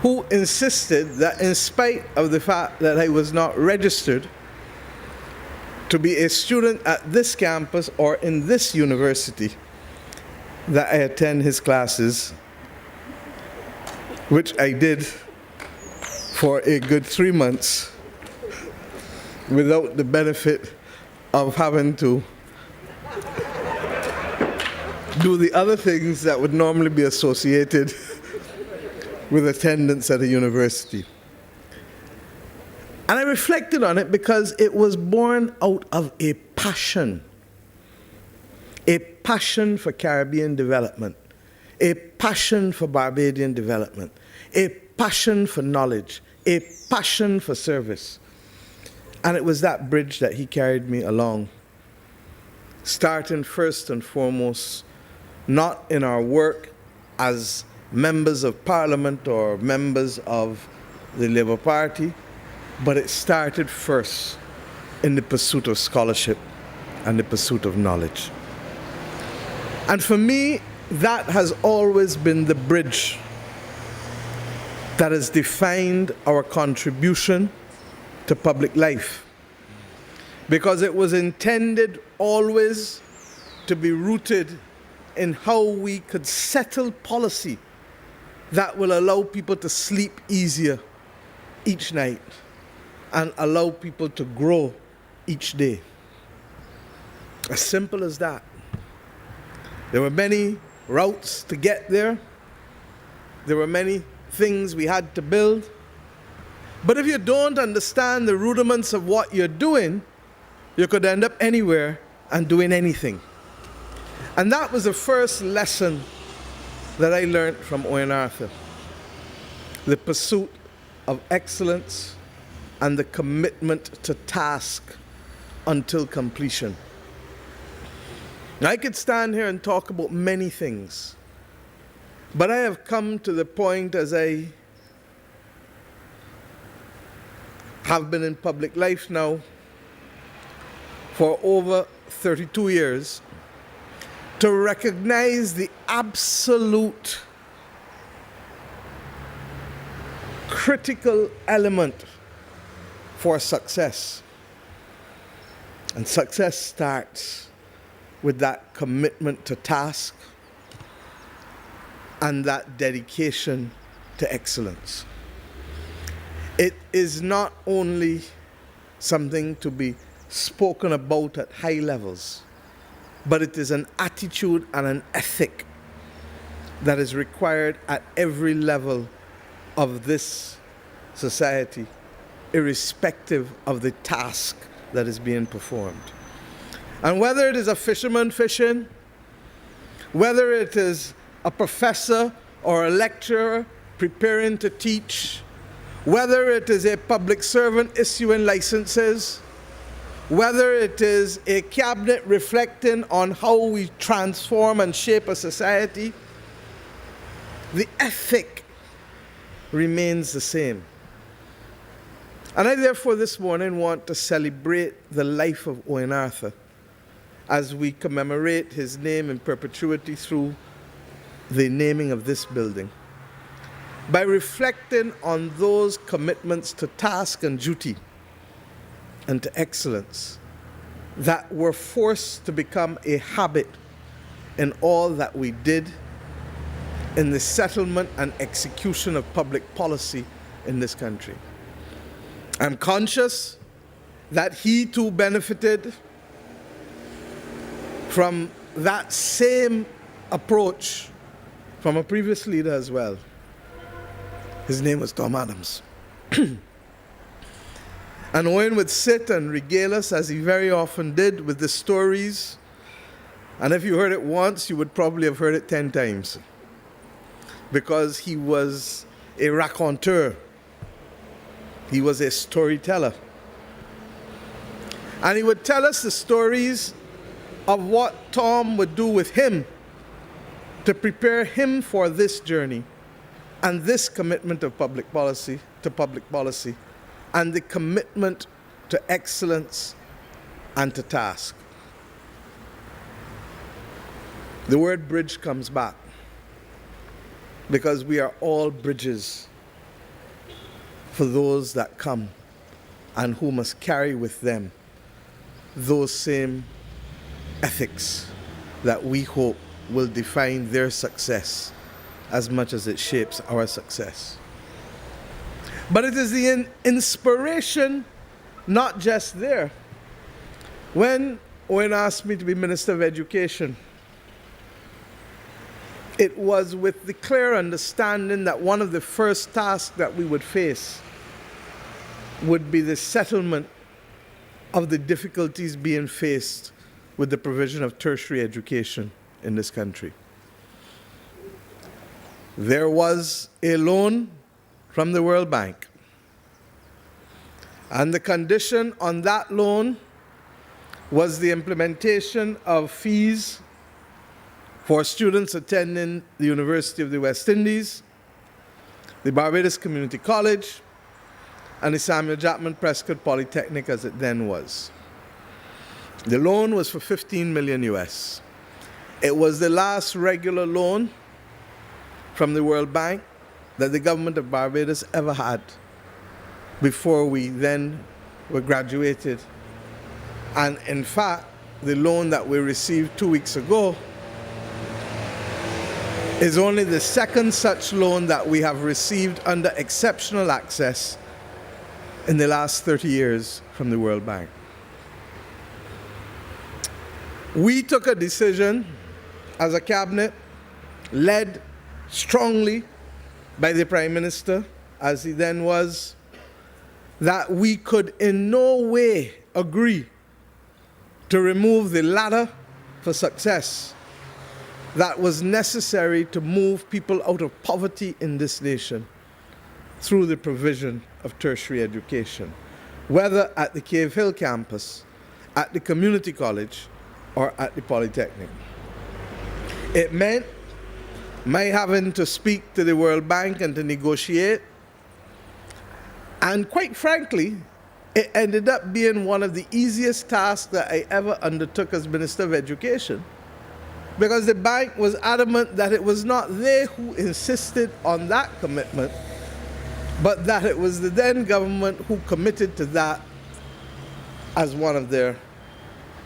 who insisted that in spite of the fact that I was not registered to be a student at this campus or in this university, that I attend his classes, which I did for a good 3 months without the benefit of having to do the other things that would normally be associated with attendance at a university. And I reflected on it because it was born out of a passion for Caribbean development, a passion for Barbadian development, a passion for knowledge, a passion for service. And it was that bridge that he carried me along, starting first and foremost, not in our work as members of Parliament or members of the Labour Party, but it started first in the pursuit of scholarship and the pursuit of knowledge. And for me, that has always been the bridge that has defined our contribution to public life, because it was intended always to be rooted in how we could settle policy that will allow people to sleep easier each night and allow people to grow each day. As simple as that. There were many routes to get there. There were many things we had to build. But if you don't understand the rudiments of what you're doing, you could end up anywhere and doing anything. And that was the first lesson that I learned from Owen Arthur. The pursuit of excellence and the commitment to task until completion. Now, I could stand here and talk about many things, but I have come to the point, as I have been in public life now for over 32 years, to recognize the absolute critical element for success. And success starts with that commitment to task and that dedication to excellence. It is not only something to be spoken about at high levels, but it is an attitude and an ethic that is required at every level of this society, irrespective of the task that is being performed. And whether it is a fisherman fishing, whether it is a professor or a lecturer preparing to teach, whether it is a public servant issuing licenses, whether it is a cabinet reflecting on how we transform and shape a society, the ethic remains the same. And I therefore this morning want to celebrate the life of Owen Arthur as we commemorate his name in perpetuity through the naming of this building, by reflecting on those commitments to task and duty and to excellence that were forced to become a habit in all that we did in the settlement and execution of public policy in this country. I'm conscious that he too benefited from that same approach from a previous leader as well. His name was Tom Adams. And Owen would sit and regale us, as he very often did, with the stories. And if you heard it once, you would probably have heard it 10 times. Because he was a raconteur. He was a storyteller. And he would tell us the stories of what Tom would do with him to prepare him for this journey and this commitment of public policy, and the commitment to excellence and to task. The word bridge comes back because we are all bridges for those that come and who must carry with them those same ethics that we hope will define their success as much as it shapes our success. But it is the inspiration not just there. When Owen asked me to be Minister of Education, it was with the clear understanding that one of the first tasks that we would face would be the settlement of the difficulties being faced with the provision of tertiary education in this country. There was a loan from the World Bank, and the condition on that loan was the implementation of fees for students attending the University of the West Indies, the Barbados Community College, and the Samuel Jackman Prescott Polytechnic as it then was. The loan was for $15 million US. It was the last regular loan from the World Bank that the government of Barbados ever had before we then were graduated. And in fact, the loan that we received 2 weeks ago is only the second such loan that we have received under exceptional access in the last 30 years from the World Bank. We took a decision as a cabinet, led strongly by the Prime Minister, as he then was, that we could in no way agree to remove the ladder for success that was necessary to move people out of poverty in this nation through the provision of tertiary education, whether at the Cave Hill campus, at the community college, or at the Polytechnic. It meant my having to speak to the World Bank and to negotiate. And quite frankly, it ended up being one of the easiest tasks that I ever undertook as Minister of Education, because the bank was adamant that it was not they who insisted on that commitment, but that it was the then government who committed to that as one of their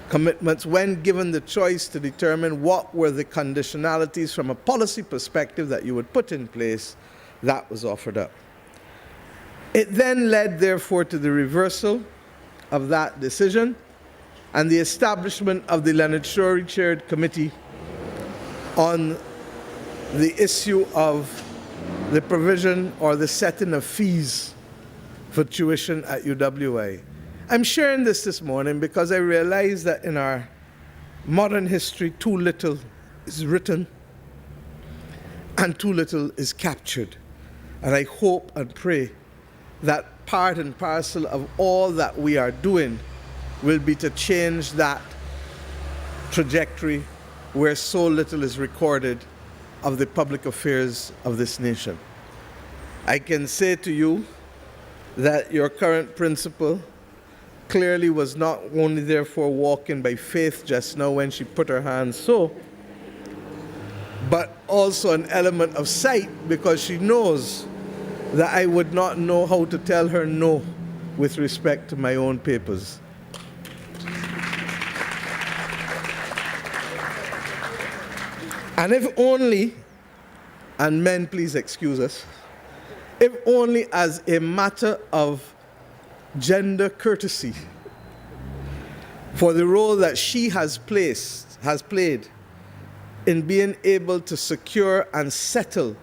commitments when given the choice to determine what were the conditionalities from a policy perspective that you would put in place. That was offered up. It then led, therefore, to the reversal of that decision and the establishment of the Leonard Shorey-chaired committee on the issue of the provision or the setting of fees for tuition at UWI. I'm sharing this morning because I realize that in our modern history, too little is written and too little is captured. And I hope and pray that part and parcel of all that we are doing will be to change that trajectory where so little is recorded of the public affairs of this nation. I can say to you that your current principal clearly was not only therefore walking by faith just now when she put her hands so, but also an element of sight, because she knows that I would not know how to tell her no with respect to my own papers. And if only, and men please excuse us, if only as a matter of gender courtesy for the role that she has played in being able to secure and settle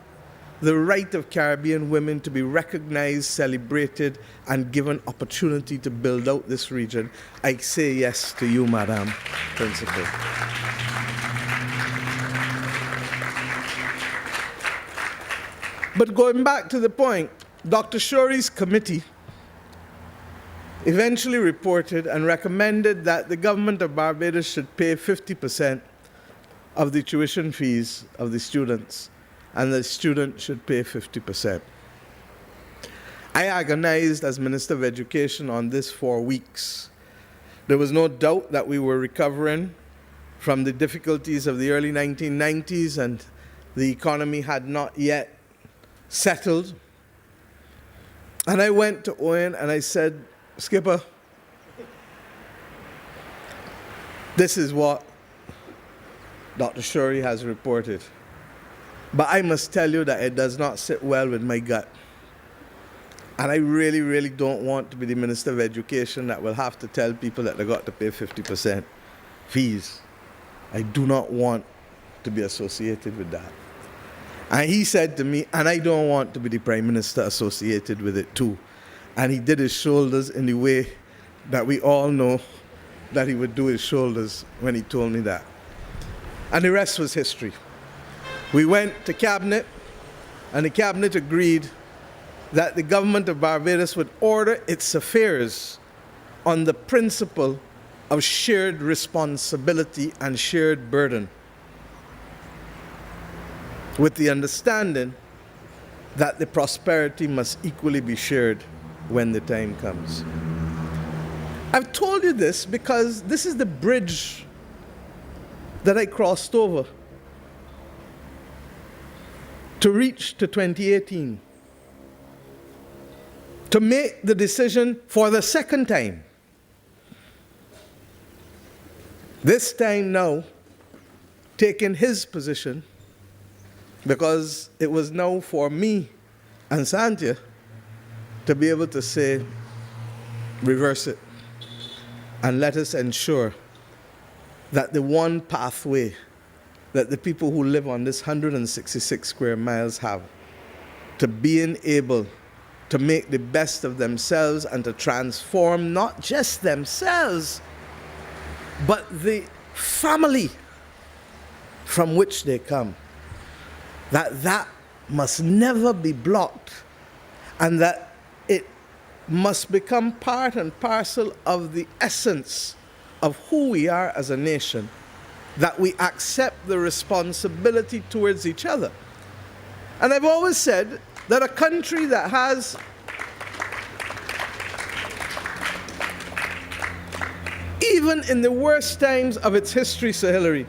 the right of Caribbean women to be recognized, celebrated, and given opportunity to build out this region, I say yes to you, Madam Principal. But going back to the point, Dr. Shorey's committee eventually reported and recommended that the government of Barbados should pay 50% of the tuition fees of the students, and the student should pay 50%. I agonized as Minister of Education on this for weeks. There was no doubt that we were recovering from the difficulties of the early 1990s, and the economy had not yet settled. And I went to OWEN and I said, Skipper, this is what Dr. Shorey has reported. But I must tell you that it does not sit well with my gut. And I really, really don't want to be the Minister of Education that will have to tell people that they've got to pay 50% fees. I do not want to be associated with that. And he said to me, and I don't want to be the Prime Minister associated with it too. And he did his shoulders in the way that we all know that he would do his shoulders when he told me that. And the rest was history. We went to Cabinet, and the Cabinet agreed that the government of Barbados would order its affairs on the principle of shared responsibility and shared burden, with the understanding that the prosperity must equally be shared when the time comes. I've told you this because this is the bridge that I crossed over to reach to 2018, to make the decision for the second time This time now, taking his position, because it was now for me and Santia to be able to say, reverse it, and let us ensure that the one pathway that the people who live on this 166 square miles have to being able to make the best of themselves and to transform not just themselves, but the family from which they come, that must never be blocked, and that it must become part and parcel of the essence of who we are as a nation, that we accept the responsibility towards each other. And I've always said that a country that has even in the worst times of its history, Sir Hilary,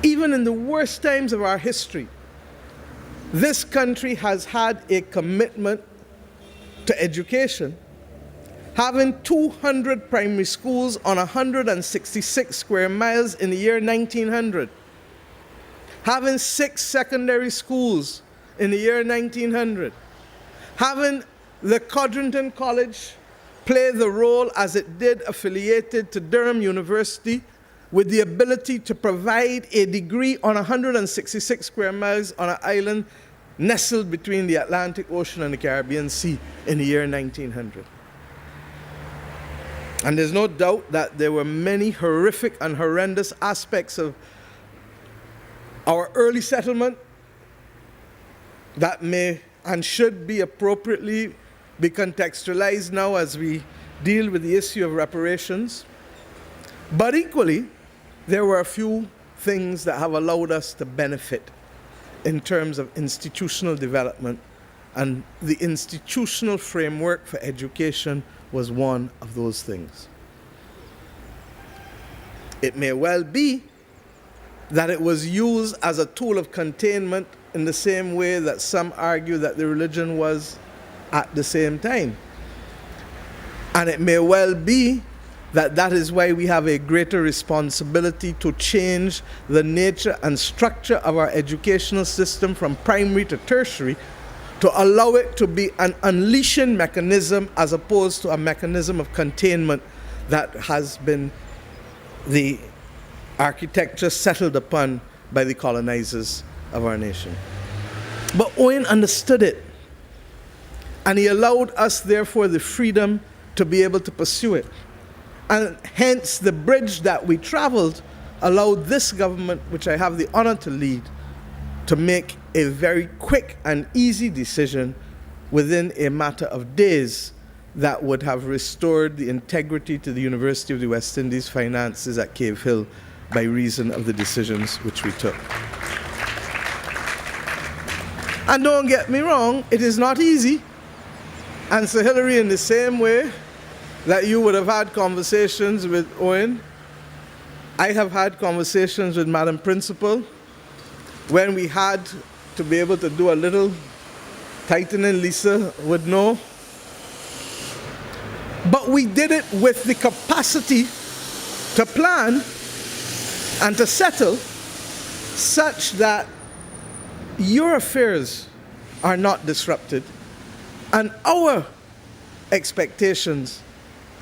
even in the worst times of our history, this country has had a commitment to education, having 200 primary schools on 166 square miles in the year 1900, having 6 secondary schools in the year 1900, having the Codrington College play the role as it did affiliated to Durham University, with the ability to provide a degree on 166 square miles on an island nestled between the Atlantic Ocean and the Caribbean Sea in the year 1900. And there's no doubt that there were many horrific and horrendous aspects of our early settlement that may and should be appropriately be contextualized now as we deal with the issue of reparations. But equally, there were a few things that have allowed us to benefit in terms of institutional development, and the institutional framework for education was one of those things. It may well be that it was used as a tool of containment in the same way that some argue that the religion was at the same time. And it may well be that that is why we have a greater responsibility to change the nature and structure of our educational system from primary to tertiary, to allow it to be an unleashing mechanism as opposed to a mechanism of containment that has been the architecture settled upon by the colonizers of our nation. But Owen understood it, and he allowed us, therefore, the freedom to be able to pursue it. And hence, the bridge that we traveled allowed this government, which I have the honor to lead, to make a very quick and easy decision within a matter of days that would have restored the integrity to the University of the West Indies finances at Cave Hill by reason of the decisions which we took. And don't get me wrong, it is not easy. And Sir Hilary, in the same way that you would have had conversations with Owen, I have had conversations with Madam Principal when we had to be able to do a little tightening, Lisa would know. But we did it with the capacity to plan and to settle such that your affairs are not disrupted and our expectations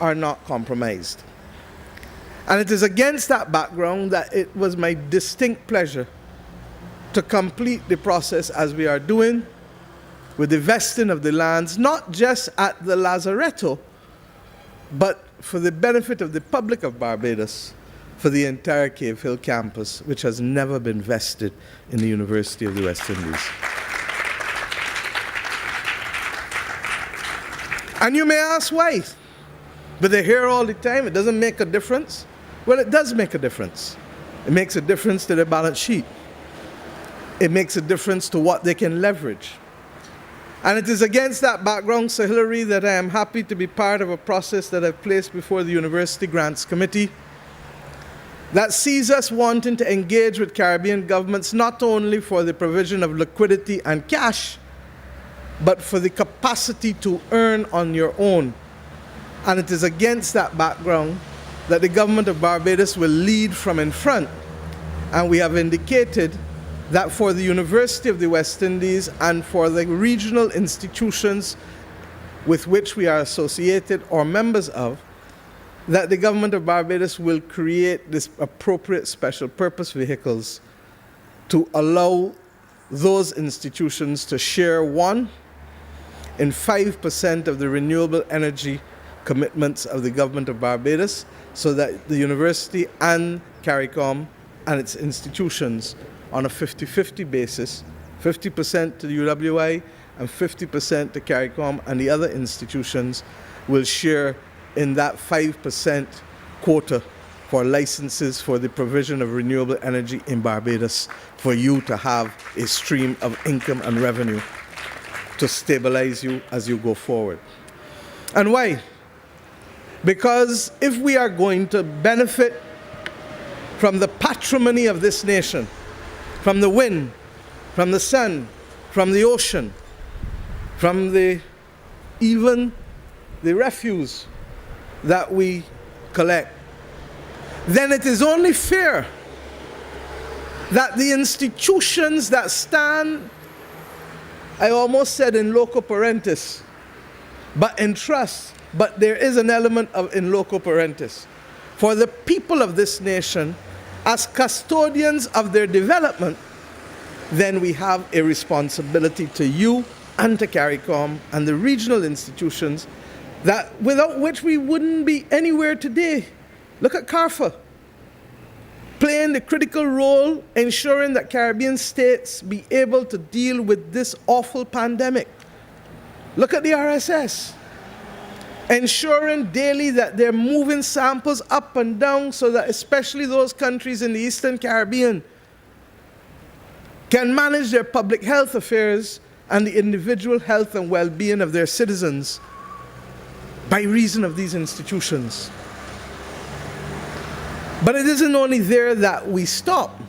are not compromised. And it is against that background that it was my distinct pleasure to complete the process as we are doing with the vesting of the lands, not just at the Lazaretto, but for the benefit of the public of Barbados, for the entire Cave Hill campus, which has never been vested in the University of the West Indies. And you may ask why, but they're here all the time, it doesn't make a difference. Well, it does make a difference. It makes a difference to their balance sheet. It makes a difference to what they can leverage. And it is against that background, Sir Hilary, that I am happy to be part of a process that I've placed before the University Grants Committee that sees us wanting to engage with Caribbean governments not only for the provision of liquidity and cash, but for the capacity to earn on your own. And it is against that background that the government of Barbados will lead from in front. And we have indicated that for the University of the West Indies and for the regional institutions with which we are associated or members of, that the government of Barbados will create this appropriate special purpose vehicles to allow those institutions to share, one, in 5% of the renewable energy commitments of the government of Barbados, so that the university and CARICOM and its institutions on a 50-50 basis, 50% to the UWI and 50% to CARICOM and the other institutions will share in that 5% quota for licenses for the provision of renewable energy in Barbados, for you to have a stream of income and revenue to stabilize you as you go forward. And why? Because if we are going to benefit from the patrimony of this nation, from the wind, from the sun, from the ocean, from even the refuse that we collect, then it is only fair that the institutions that stand, I almost said in loco parentis, but in trust, but there is an element of in loco parentis, for the people of this nation, as custodians of their development, then we have a responsibility to you and to CARICOM and the regional institutions that without which we wouldn't be anywhere today. Look at CARFA, playing the critical role ensuring that Caribbean states be able to deal with this awful pandemic. Look at the RSS, ensuring daily that they're moving samples up and down so that especially those countries in the Eastern Caribbean can manage their public health affairs and the individual health and well-being of their citizens by reason of these institutions. But it isn't only there that we stop.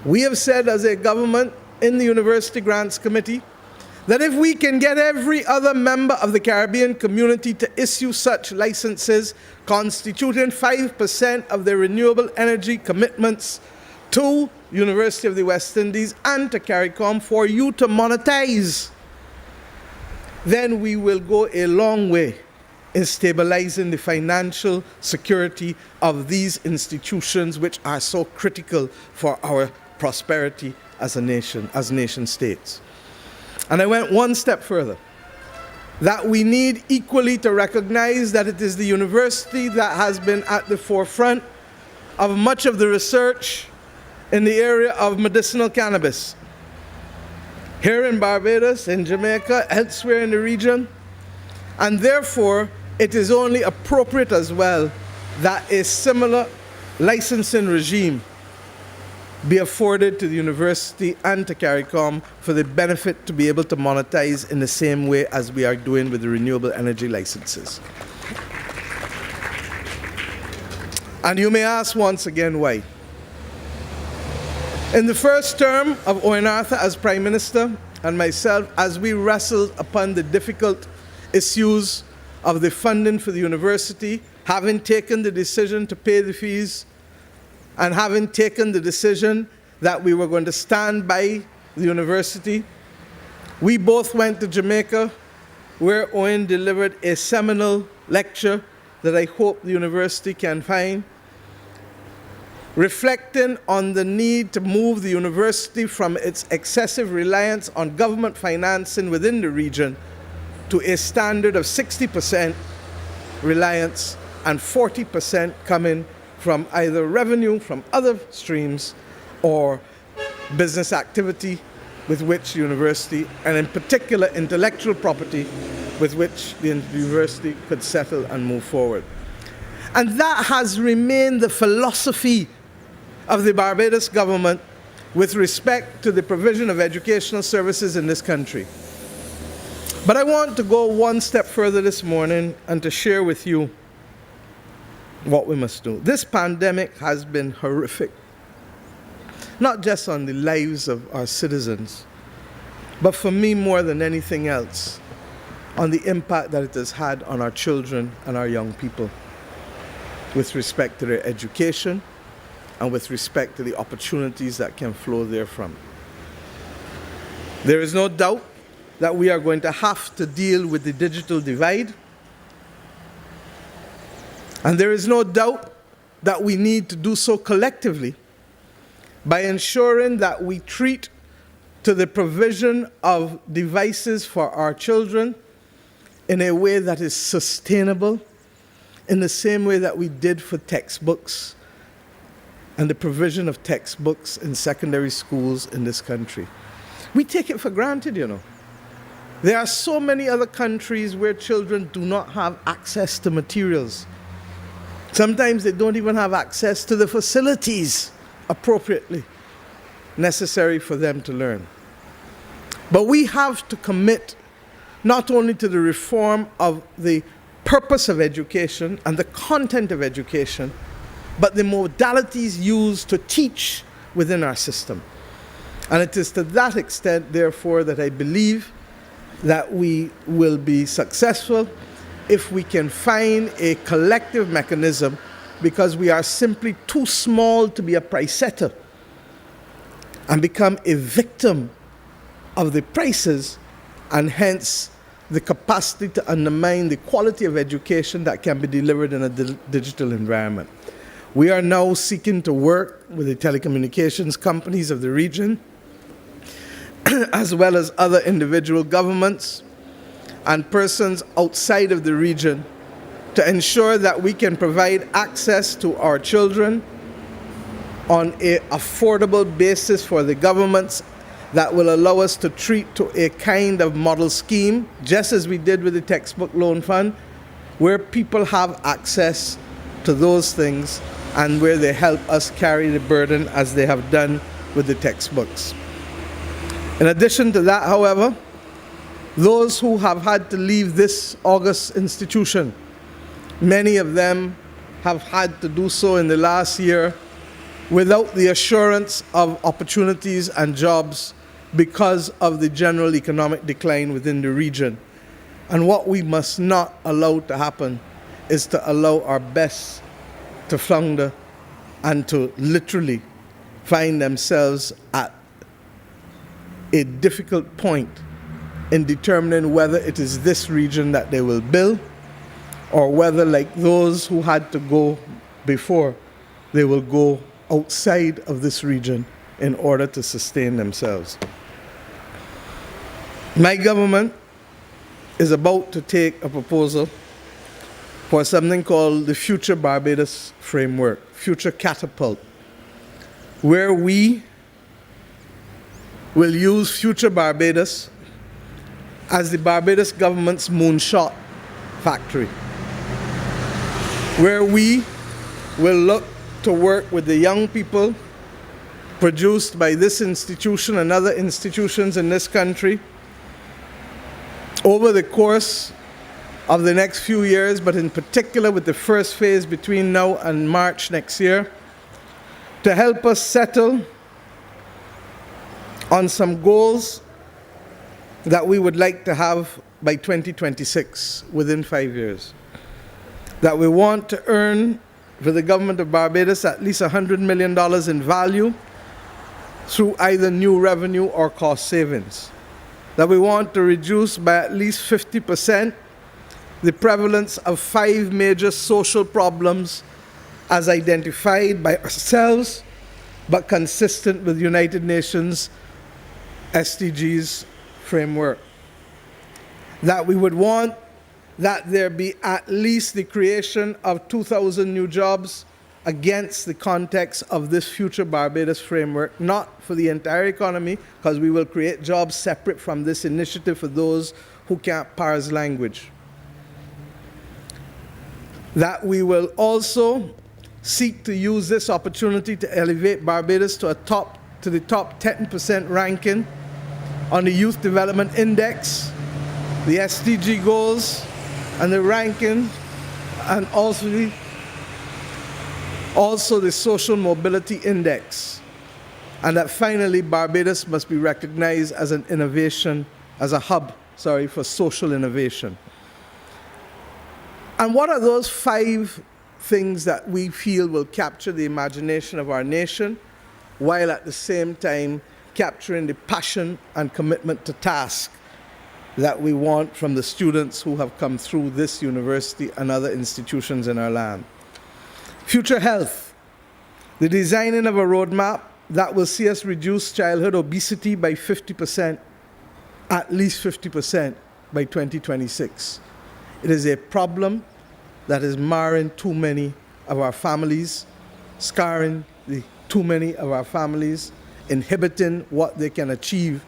We have said as a government in the University Grants Committee that if we can get every other member of the Caribbean community to issue such licenses constituting 5% of their renewable energy commitments to University of the West Indies and to CARICOM for you to monetize, then we will go a long way in stabilizing the financial security of these institutions which are so critical for our prosperity as a nation, as nation states. And I went one step further, that we need equally to recognize that it is the university that has been at the forefront of much of the research in the area of medicinal cannabis. Here in Barbados, in Jamaica, elsewhere in the region, and therefore it is only appropriate as well that a similar licensing regime be afforded to the university and to CARICOM for the benefit to be able to monetize in the same way as we are doing with the renewable energy licenses. And you may ask once again why. In the first term of Owen Arthur as Prime Minister and myself, as we wrestled upon the difficult issues of the funding for the university, having taken the decision to pay the fees and having taken the decision that we were going to stand by the university, we both went to Jamaica, where Owen delivered a seminal lecture that I hope the university can find, reflecting on the need to move the university from its excessive reliance on government financing within the region to a standard of 60% reliance and 40% coming from either revenue from other streams or business activity with which the university, and in particular intellectual property, with which the university could settle and move forward. And that has remained the philosophy of the Barbados government with respect to the provision of educational services in this country. But I want to go one step further this morning and to share with you what we must do. This pandemic has been horrific, not just on the lives of our citizens, but for me more than anything else, on the impact that it has had on our children and our young people. with respect to their education and with respect to the opportunities that can flow therefrom. There is no doubt that we are going to have to deal with the digital divide. And there is no doubt that we need to do so collectively by ensuring that we treat to the provision of devices for our children in a way that is sustainable, in the same way that we did for textbooks and the provision of textbooks in secondary schools in this country. We take it for granted, you know. There are so many other countries where children do not have access to materials. Sometimes they don't even have access to the facilities appropriately necessary for them to learn. But we have to commit not only to the reform of the purpose of education and the content of education, but the modalities used to teach within our system. And it is to that extent, therefore, that I believe that we will be successful if we can find a collective mechanism, because we are simply too small to be a price setter and become a victim of the prices, and hence the capacity to undermine the quality of education that can be delivered in a digital environment. We are now seeking to work with the telecommunications companies of the region, as well as other individual governments and persons outside of the region, to ensure that we can provide access to our children on an affordable basis for the governments that will allow us to treat to a kind of model scheme, just as we did with the textbook loan fund, where people have access to those things and where they help us carry the burden as they have done with the textbooks. In addition to that, however, those who have had to leave this august institution, many of them have had to do so in the last year without the assurance of opportunities and jobs because of the general economic decline within the region. And what we must not allow to happen is to allow our best to flounder and to literally find themselves at a difficult point in determining whether it is this region that they will build, or whether, like those who had to go before, they will go outside of this region in order to sustain themselves. My government is about to take a proposal for something called the Future Barbados Framework, Future Catapult, where we will use Future Barbados as the Barbados government's moonshot factory, where we will look to work with the young people produced by this institution and other institutions in this country over the course of the next few years, but in particular with the first phase between now and March next year, to help us settle on some goals that we would like to have by 2026, within 5 years. That we want to earn for the government of Barbados at least $100 million in value through either new revenue or cost savings. That we want to reduce by at least 50% the prevalence of 5 major social problems as identified by ourselves, but consistent with United Nations SDGs framework. That we would want that there be at least the creation of 2,000 new jobs against the context of this Future Barbados framework, not for the entire economy, because we will create jobs separate from this initiative for those who can't parse language. That we will also seek to use this opportunity to elevate Barbados to the top 10% ranking on the Youth Development Index, the SDG goals, and the ranking, and also the Social Mobility Index. And that finally, Barbados must be recognized as an innovation, as a hub, for social innovation. And what are those 5 things that we feel will capture the imagination of our nation, while at the same time capturing the passion and commitment to task that we want from the students who have come through this university and other institutions in our land. Future health, the designing of a roadmap that will see us reduce childhood obesity by 50%, at least 50% by 2026. It is a problem that is marring too many of our families, scarring too many of our families, inhibiting what they can achieve,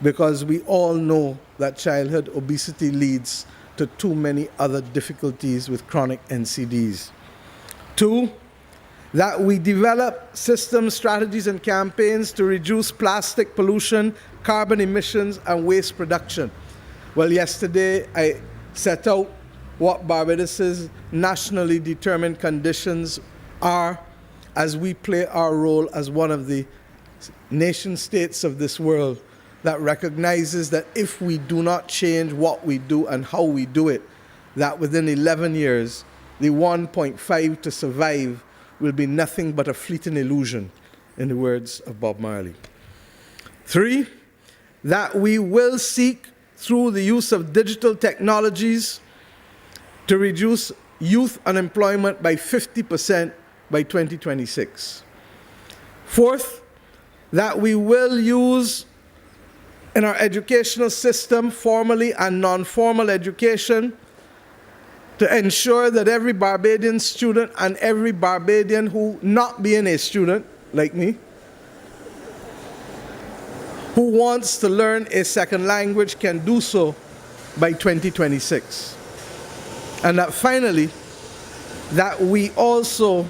because we all know that childhood obesity leads to too many other difficulties with chronic NCDs. 2, that we develop systems, strategies, and campaigns to reduce plastic pollution, carbon emissions, and waste production. Well, yesterday I set out what Barbados's nationally determined conditions are as we play our role as one of the nation states of this world that recognizes that if we do not change what we do and how we do it, that within 11 years, the 1.5 to survive will be nothing but a fleeting illusion, in the words of Bob Marley. 3, that we will seek, through the use of digital technologies, to reduce youth unemployment by 50% by 2026. 4th, that we will use in our educational system, formally and non-formal education, to ensure that every Barbadian student and every Barbadian who not being a student, like me, who wants to learn a second language can do so by 2026. And that finally, that we also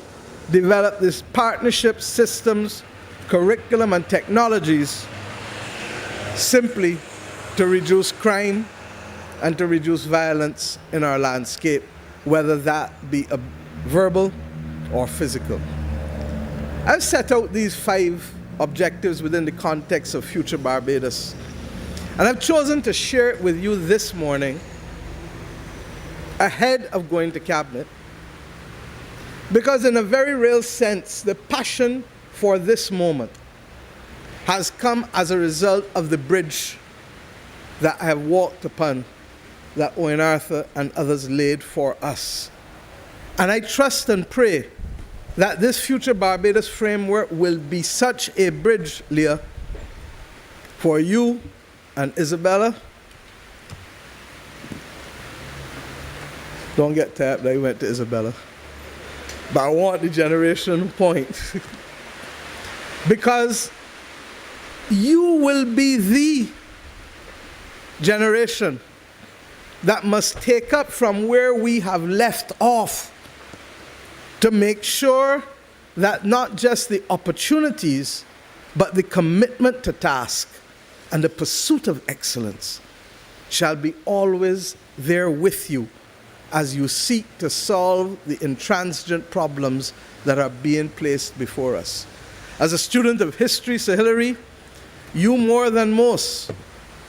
develop these partnership systems, curriculum, and technologies simply to reduce crime and to reduce violence in our landscape, whether that be verbal or physical. I've set out these 5 objectives within the context of Future Barbados, and I've chosen to share it with you this morning ahead of going to Cabinet, because in a very real sense, the passion for this moment has come as a result of the bridge that I have walked upon, that Owen Arthur and others laid for us. And I trust and pray that this Future Barbados framework will be such a bridge, Leah, for you and Isabella. Don't get tapped, I went to Isabella. But I want the generation point. Because you will be the generation that must take up from where we have left off to make sure that not just the opportunities, but the commitment to task and the pursuit of excellence shall be always there with you as you seek to solve the intransigent problems that are being placed before us. As a student of history, Sir Hilary, you more than most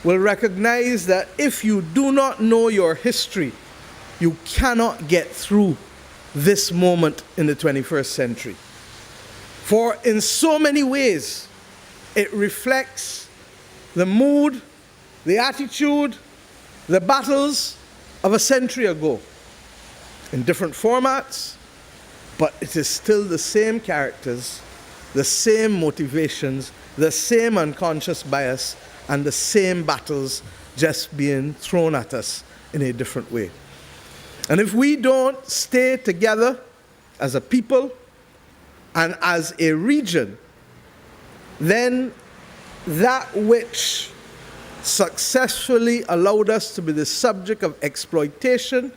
will recognize that if you do not know your history, you cannot get through this moment in the 21st century. For in so many ways, it reflects the mood, the attitude, the battles of a century ago in different formats, but it is still the same characters, the same motivations, the same unconscious bias, and the same battles just being thrown at us in a different way. And if we don't stay together as a people and as a region, then that which successfully allowed us to be the subject of exploitation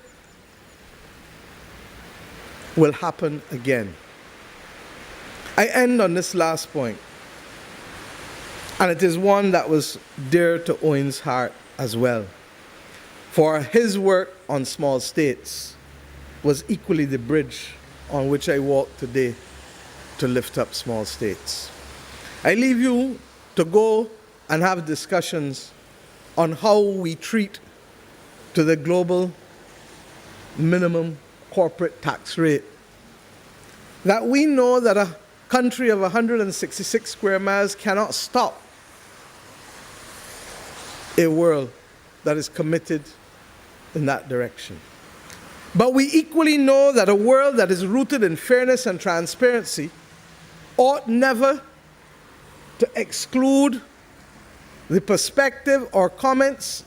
will happen again. I end on this last point, and it is one that was dear to Owen's heart as well. For his work on small states was equally the bridge on which I walk today to lift up small states. I leave you to go and have discussions on how we treat to the global minimum corporate tax rate that we know that a country of 166 square miles cannot stop a world that is committed in that direction. But we equally know that a world that is rooted in fairness and transparency ought never to exclude the perspective or comments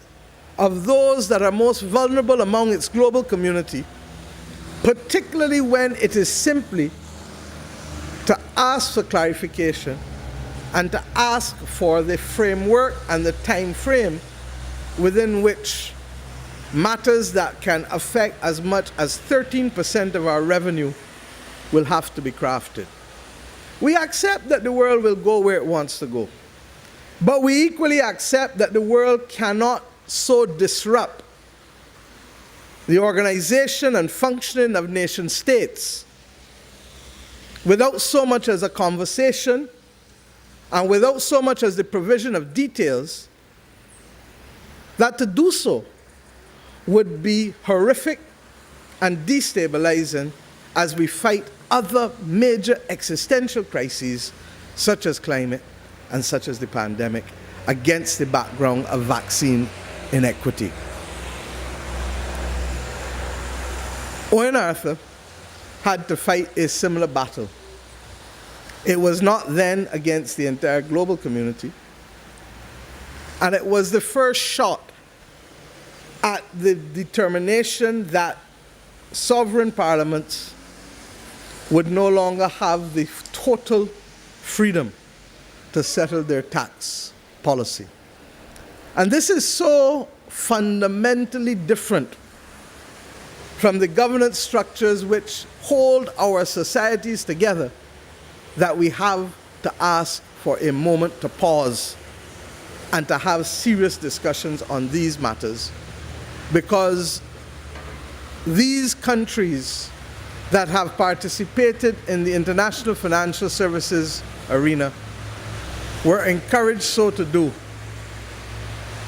of those that are most vulnerable among its global community, particularly when it is simply to ask for clarification and to ask for the framework and the time frame within which matters that can affect as much as 13% of our revenue will have to be crafted. We accept that the world will go where it wants to go, but we equally accept that the world cannot so disrupt the organization and functioning of nation states without so much as a conversation and without so much as the provision of details, that to do so would be horrific and destabilizing as we fight other major existential crises such as climate and such as the pandemic against the background of vaccine inequity. Owen Arthur had to fight a similar battle. It was not then against the entire global community, and it was the first shot at the determination that sovereign parliaments would no longer have the total freedom to settle their tax policy. And this is so fundamentally different from the governance structures which hold our societies together that we have to ask for a moment to pause and to have serious discussions on these matters, because these countries that have participated in the international financial services arena were encouraged so to do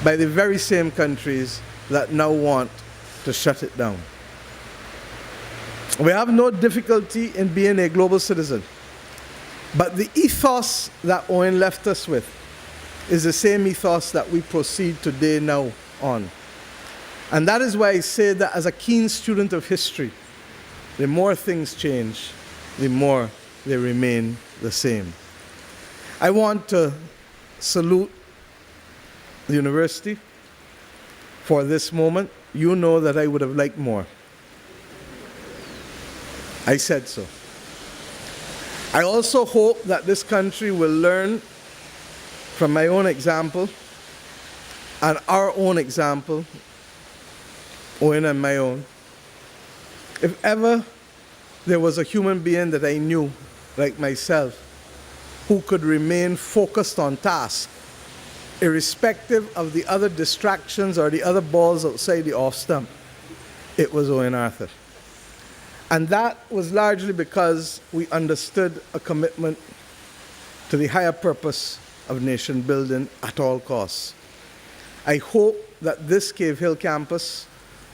by the very same countries that now want to shut it down. We have no difficulty in being a global citizen, but the ethos that Owen left us with is the same ethos that we proceed today now on. And that is why I say that as a keen student of history, the more things change, the more they remain the same. I want to salute the university for this moment. You know that I would have liked more. I said so. I also hope that this country will learn from my own example and our own example, Owen and my own. If ever there was a human being that I knew, like myself, who could remain focused on task, irrespective of the other distractions or the other balls outside the off stump, it was Owen Arthur. And that was largely because we understood a commitment to the higher purpose of nation building at all costs. I hope that this Cave Hill campus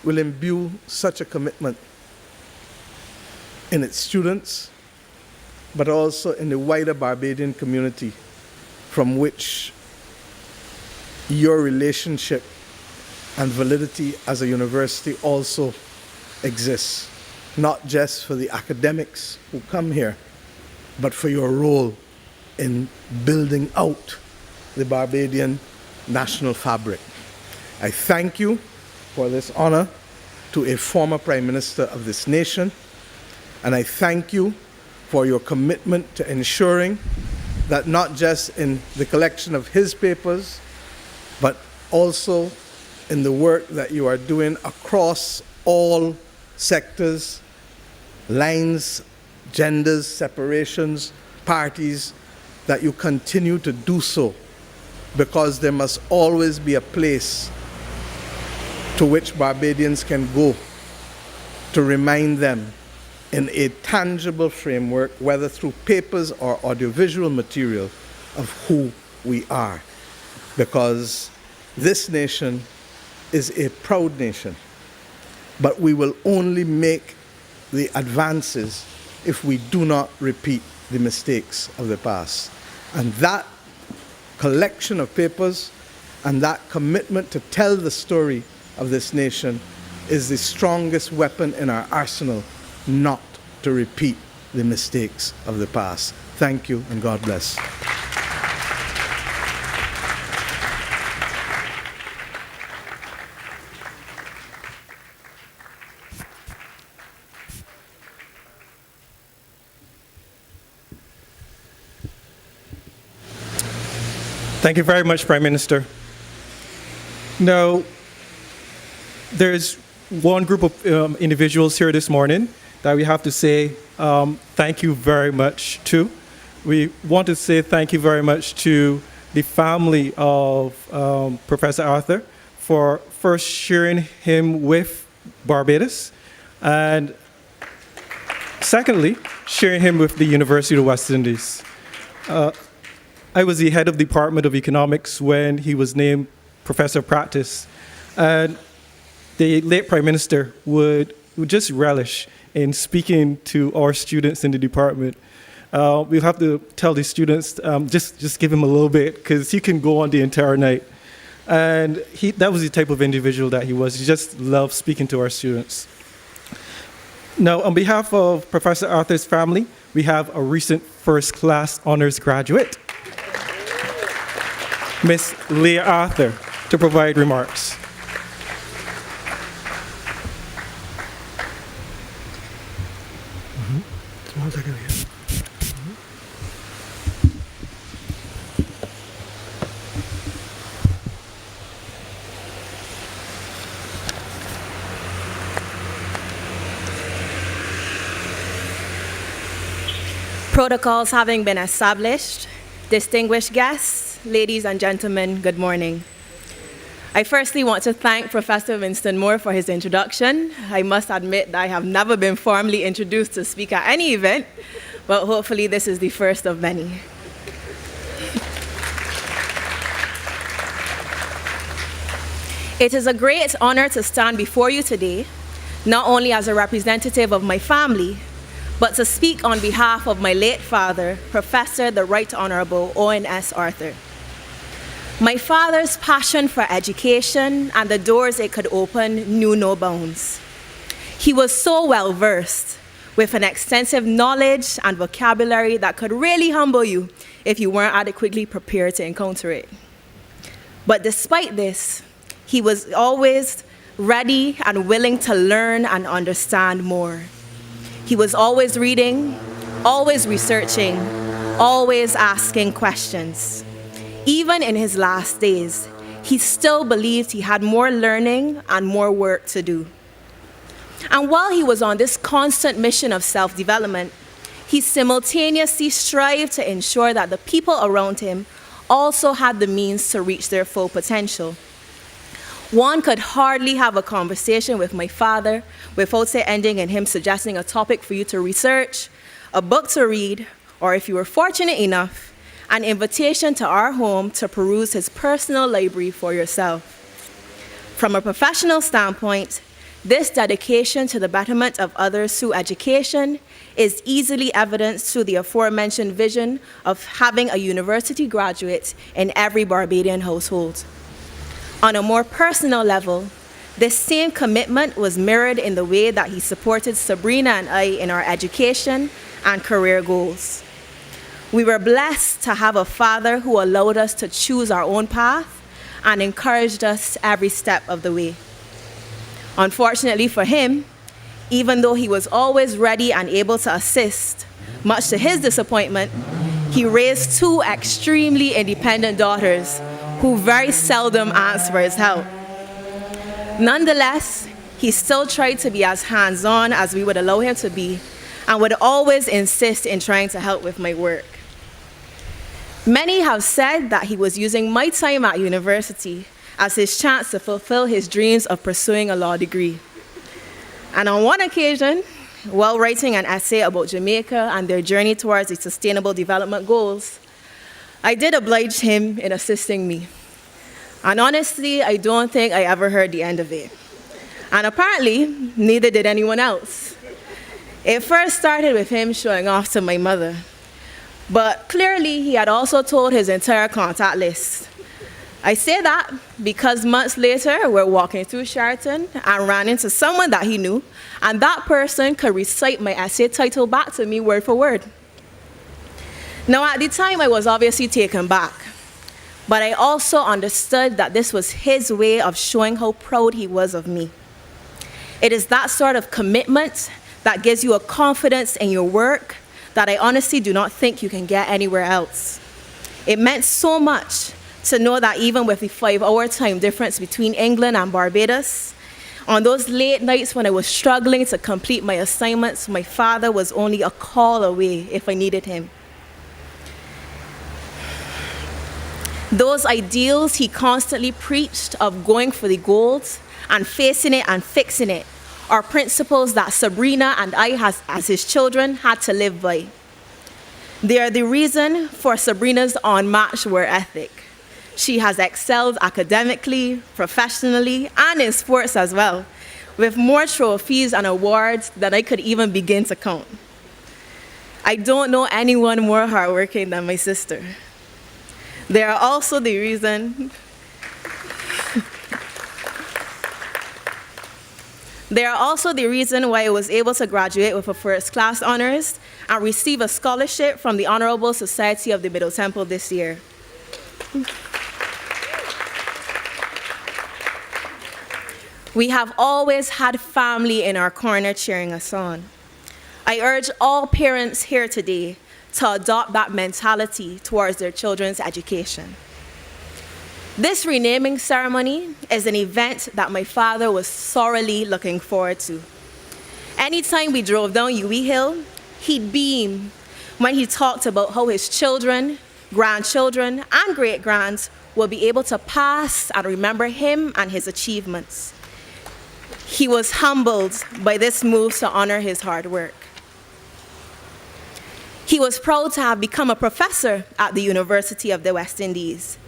will imbue such a commitment in its students, but also in the wider Barbadian community from which your relationship and validity as a university also exists, not just for the academics who come here, but for your role in building out the Barbadian national fabric. I thank you for this honor to a former Prime Minister of this nation, and I thank you for your commitment to ensuring that not just in the collection of his papers, but also in the work that you are doing across all sectors, lines, genders, separations, parties, that you continue to do so, because there must always be a place to which Barbadians can go to remind them in a tangible framework, whether through papers or audiovisual material, of who we are. Because this nation is a proud nation, but we will only make the advances if we do not repeat the mistakes of the past. And that collection of papers and that commitment to tell the story of this nation is the strongest weapon in our arsenal not to repeat the mistakes of the past. Thank you, and God bless. Thank you very much, Prime Minister. Now, there's one group of individuals here this morning that we have to say thank you very much to. We want to say thank you very much to the family of Professor Arthur for first sharing him with Barbados, and secondly, sharing him with the University of the West Indies. I was the head of the Department of Economics when he was named Professor of Practice, and the late Prime Minister would just relish in speaking to our students in the department. We'll have to tell the students, just give him a little bit, because he can go on the entire night. And that was the type of individual that he was. He just loved speaking to our students. Now, on behalf of Professor Arthur's family, we have a recent first-class honors graduate, Miss Leah Arthur, to provide remarks. Protocols having been established, distinguished guests, ladies and gentlemen, good morning. I firstly want to thank Professor Winston Moore for his introduction. I must admit that I have never been formally introduced to speak at any event, but hopefully this is the first of many. It is a great honor to stand before you today, not only as a representative of my family, but to speak on behalf of my late father, Professor the Right Honorable Owen S. Arthur. My father's passion for education and the doors it could open knew no bounds. He was so well versed with an extensive knowledge and vocabulary that could really humble you if you weren't adequately prepared to encounter it. But despite this, he was always ready and willing to learn and understand more. He was always reading, always researching, always asking questions. Even in his last days, he still believed he had more learning and more work to do. And while he was on this constant mission of self-development, he simultaneously strived to ensure that the people around him also had the means to reach their full potential. One could hardly have a conversation with my father without it ending in him suggesting a topic for you to research, a book to read, or if you were fortunate enough, an invitation to our home to peruse his personal library for yourself. From a professional standpoint, this dedication to the betterment of others through education is easily evidenced through the aforementioned vision of having a university graduate in every Barbadian household. On a more personal level, this same commitment was mirrored in the way that he supported Sabrina and I in our education and career goals. We were blessed to have a father who allowed us to choose our own path and encouraged us every step of the way. Unfortunately for him, even though he was always ready and able to assist, much to his disappointment, he raised two extremely independent daughters who very seldom asked for his help. Nonetheless, he still tried to be as hands-on as we would allow him to be and would always insist in trying to help with my work. Many have said that he was using my time at university as his chance to fulfill his dreams of pursuing a law degree. And on one occasion, while writing an essay about Jamaica and their journey towards its sustainable development goals, I did oblige him in assisting me. And honestly, I don't think I ever heard the end of it. And apparently, neither did anyone else. It first started with him showing off to my mother, but clearly he had also told his entire contact list. I say that because months later, we're walking through Sheraton and ran into someone that he knew, and that person could recite my essay title back to me word for word. Now, at the time, I was obviously taken back, but I also understood that this was his way of showing how proud he was of me. It is that sort of commitment that gives you a confidence in your work that I honestly do not think you can get anywhere else. It meant so much to know that even with the 5-hour time difference between England and Barbados, on those late nights when I was struggling to complete my assignments, my father was only a call away if I needed him. Those ideals he constantly preached of going for the gold and facing it and fixing it are principles that Sabrina and I, as his children, had to live by. They are the reason for Sabrina's unmatched work ethic. She has excelled academically, professionally, and in sports as well, with more trophies and awards than I could even begin to count. I don't know anyone more hardworking than my sister. They are also the reason why I was able to graduate with a first-class honors and receive a scholarship from the Honorable Society of the Middle Temple this year. We have always had family in our corner cheering us on. I urge all parents here today to adopt that mentality towards their children's education. This renaming ceremony is an event that my father was thoroughly looking forward to. Anytime we drove down UE Hill, he'd beam when he talked about how his children, grandchildren, and great-grands will be able to pass and remember him and his achievements. He was humbled by this move to honor his hard work. He was proud to have become a professor at the University of the West Indies.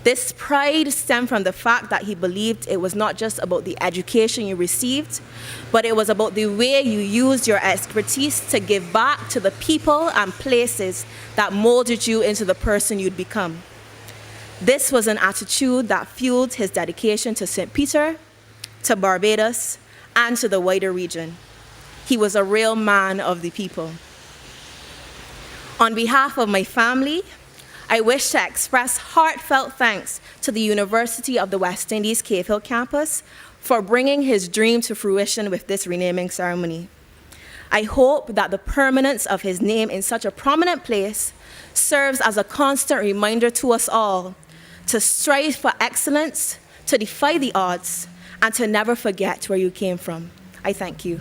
This pride stemmed from the fact that he believed it was not just about the education you received, but it was about the way you used your expertise to give back to the people and places that molded you into the person you'd become. This was an attitude that fueled his dedication to St. Peter, to Barbados, and to the wider region. He was a real man of the people. On behalf of my family, I wish to express heartfelt thanks to the University of the West Indies Cave Hill campus for bringing his dream to fruition with this renaming ceremony. I hope that the permanence of his name in such a prominent place serves as a constant reminder to us all to strive for excellence, to defy the odds, and to never forget where you came from. I thank you.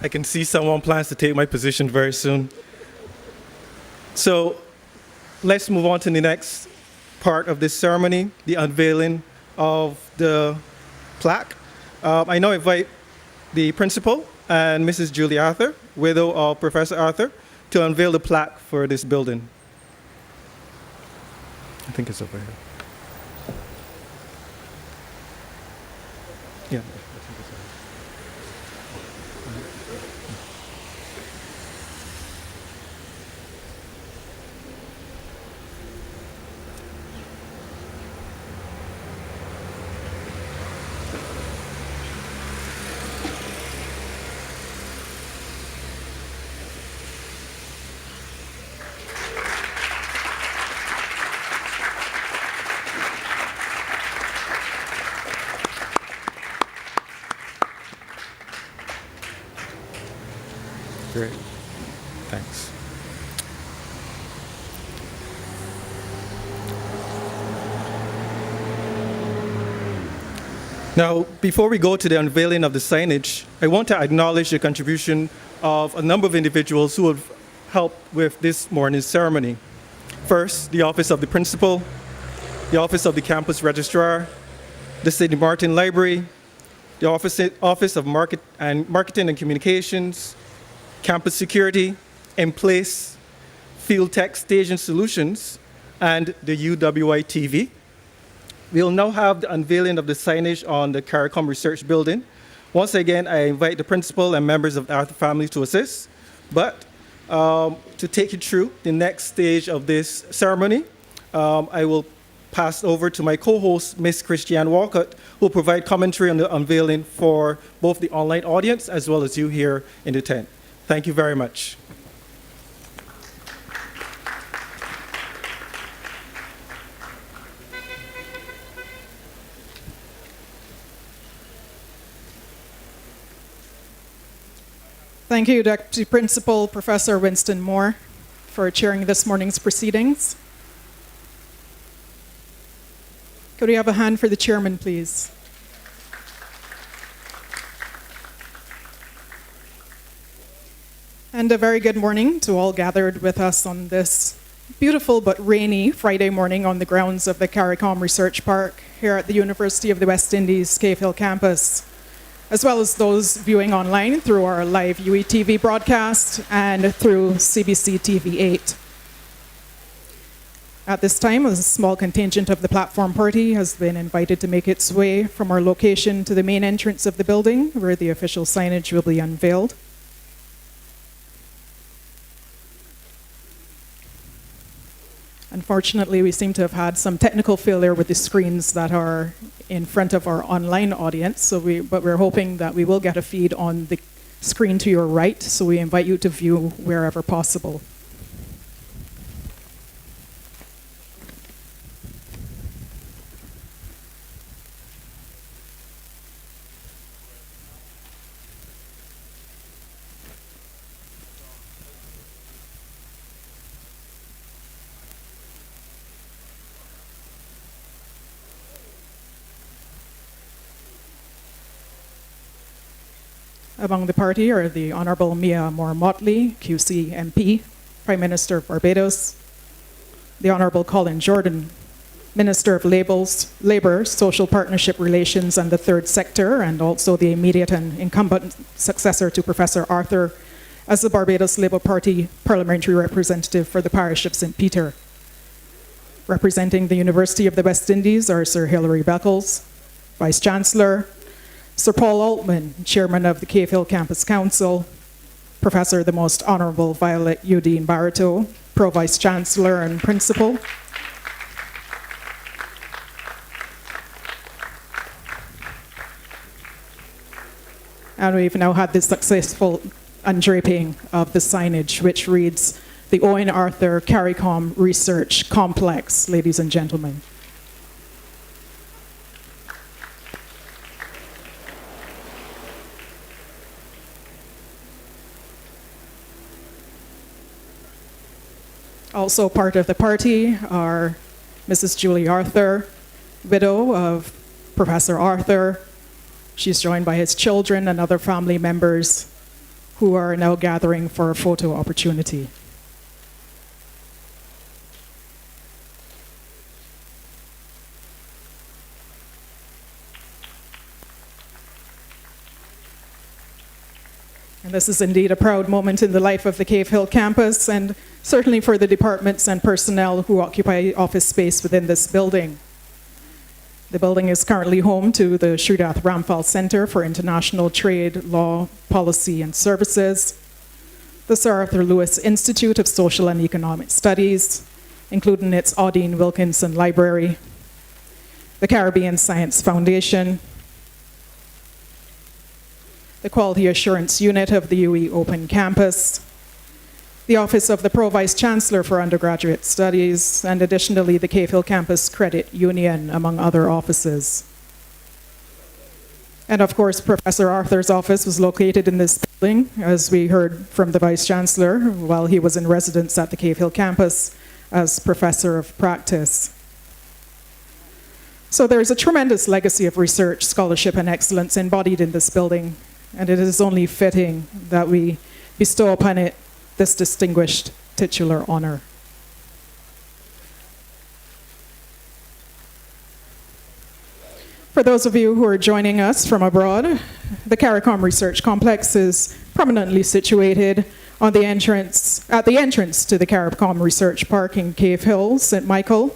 I can see someone plans to take my position very soon. So let's move on to the next part of this ceremony, the unveiling of the plaque. I now invite the principal and Mrs. Julie Arthur, widow of Professor Arthur, to unveil the plaque for this building. I think it's over here. Yeah. Great. Thanks. Now, before we go to the unveiling of the signage, I want to acknowledge the contribution of a number of individuals who have helped with this morning's ceremony. First, the Office of the Principal, the Office of the Campus Registrar, the St. Martin Library, the Office of Marketing and Communications, Campus Security, In Place, Field Tech Station Solutions, and the UWI TV. We'll now have the unveiling of the signage on the CARICOM Research Building. Once again, I invite the principal and members of the Arthur family to assist. But to take you through the next stage of this ceremony, I will pass over to my co-host, Ms. Christiane Walcott, who will provide commentary on the unveiling for both the online audience as well as you here in the tent. Thank you very much. Thank you, Deputy Principal Professor Winston Moore, for chairing this morning's proceedings. Could we have a hand for the chairman, please? And a very good morning to all gathered with us on this beautiful but rainy Friday morning on the grounds of the CARICOM Research Park here at the University of the West Indies Cave Hill campus, as well as those viewing online through our live UETV broadcast and through CBC TV 8. At this time, a small contingent of the platform party has been invited to make its way from our location to the main entrance of the building, where the official signage will be unveiled. Unfortunately, we seem to have had some technical failure with the screens that are in front of our online audience, but we're hoping that we will get a feed on the screen to your right, so we invite you to view wherever possible. Among the party are the Honourable Mia Moore-Motley, QC MP, Prime Minister of Barbados, the Honourable Colin Jordan, Minister of Labour, Social Partnership Relations and the Third Sector, and also the immediate and incumbent successor to Professor Arthur as the Barbados Labour Party parliamentary representative for the parish of St. Peter. Representing the University of the West Indies are Sir Hilary Beckles, Vice Chancellor, Sir Paul Altman, Chairman of the Cave Hill Campus Council, Professor the Most Honourable Violet Udine Barito, Pro-Vice Chancellor and Principal, and we've now had the successful undraping of the signage, which reads, the Owen Arthur CARICOM Research Complex, ladies and gentlemen. Also part of the party are Mrs. Julie Arthur, widow of Professor Arthur. She's joined by his children and other family members who are now gathering for a photo opportunity. And this is indeed a proud moment in the life of the Cave Hill campus, and certainly for the departments and personnel who occupy office space within this building. The building is currently home to the Sridath Ramphal Center for International Trade, Law, Policy and Services, the Sir Arthur Lewis Institute of Social and Economic Studies, including its Audine Wilkinson Library, the Caribbean Science Foundation, the Quality Assurance Unit of the UE Open Campus, the Office of the Pro-Vice Chancellor for Undergraduate Studies, and additionally the Cave Hill Campus Credit Union, among other offices. And of course, Professor Arthur's office was located in this building, as we heard from the Vice Chancellor, while he was in residence at the Cave Hill campus as Professor of Practice. So there's a tremendous legacy of research, scholarship, and excellence embodied in this building, and it is only fitting that we bestow upon it this distinguished titular honor. For those of you who are joining us from abroad, the CARICOM Research Complex is prominently situated at the entrance to the CARICOM Research Park in Cave Hill, St. Michael.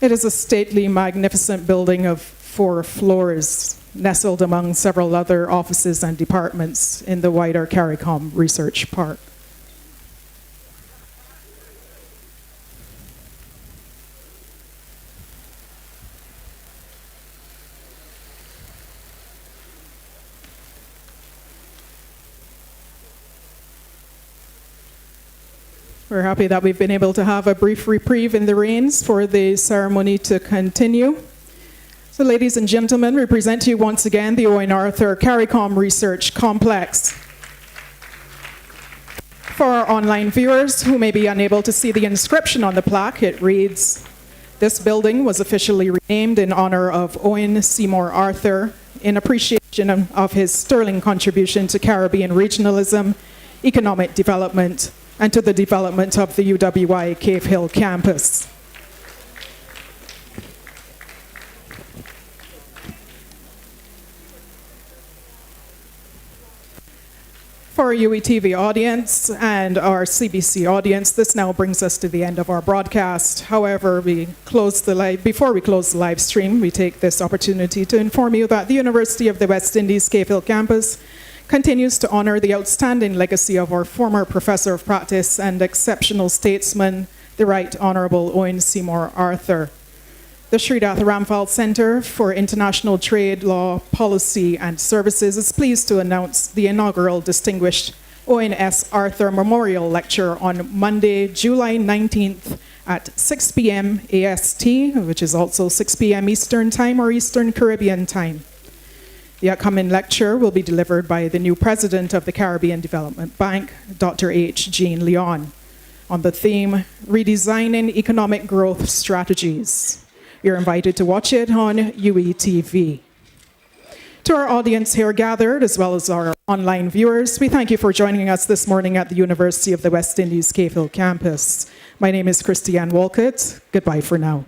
It is a stately, magnificent building of 4 floors, nestled among several other offices and departments in the wider CARICOM Research Park. We're happy that we've been able to have a brief reprieve in the rains for the ceremony to continue. So, ladies and gentlemen, we present to you once again the Owen Arthur CARICOM Research Complex. For our online viewers who may be unable to see the inscription on the plaque, it reads, "This building was officially renamed in honor of Owen Seymour Arthur in appreciation of his sterling contribution to Caribbean regionalism, economic development, and to the development of the UWI Cave Hill campus." For our UETV audience and our CBC audience, this now brings us to the end of our broadcast. However, before we close the live stream, we take this opportunity to inform you that the University of the West Indies Cave Hill campus continues to honor the outstanding legacy of our former professor of practice and exceptional statesman, the Right Honourable Owen Seymour Arthur. The Sridath Ramphal Centre for International Trade, Law, Policy and Services is pleased to announce the inaugural Distinguished Owen S. Arthur Memorial Lecture on Monday, July 19th at 6 p.m. AST, which is also 6 p.m. Eastern Time or Eastern Caribbean Time. The upcoming lecture will be delivered by the new president of the Caribbean Development Bank, Dr. H. Jean Leon, on the theme, Redesigning Economic Growth Strategies. You're invited to watch it on UETV. To our audience here gathered, as well as our online viewers, we thank you for joining us this morning at the University of the West Indies Cave Hill campus. My name is Christiane Walcott. Goodbye for now.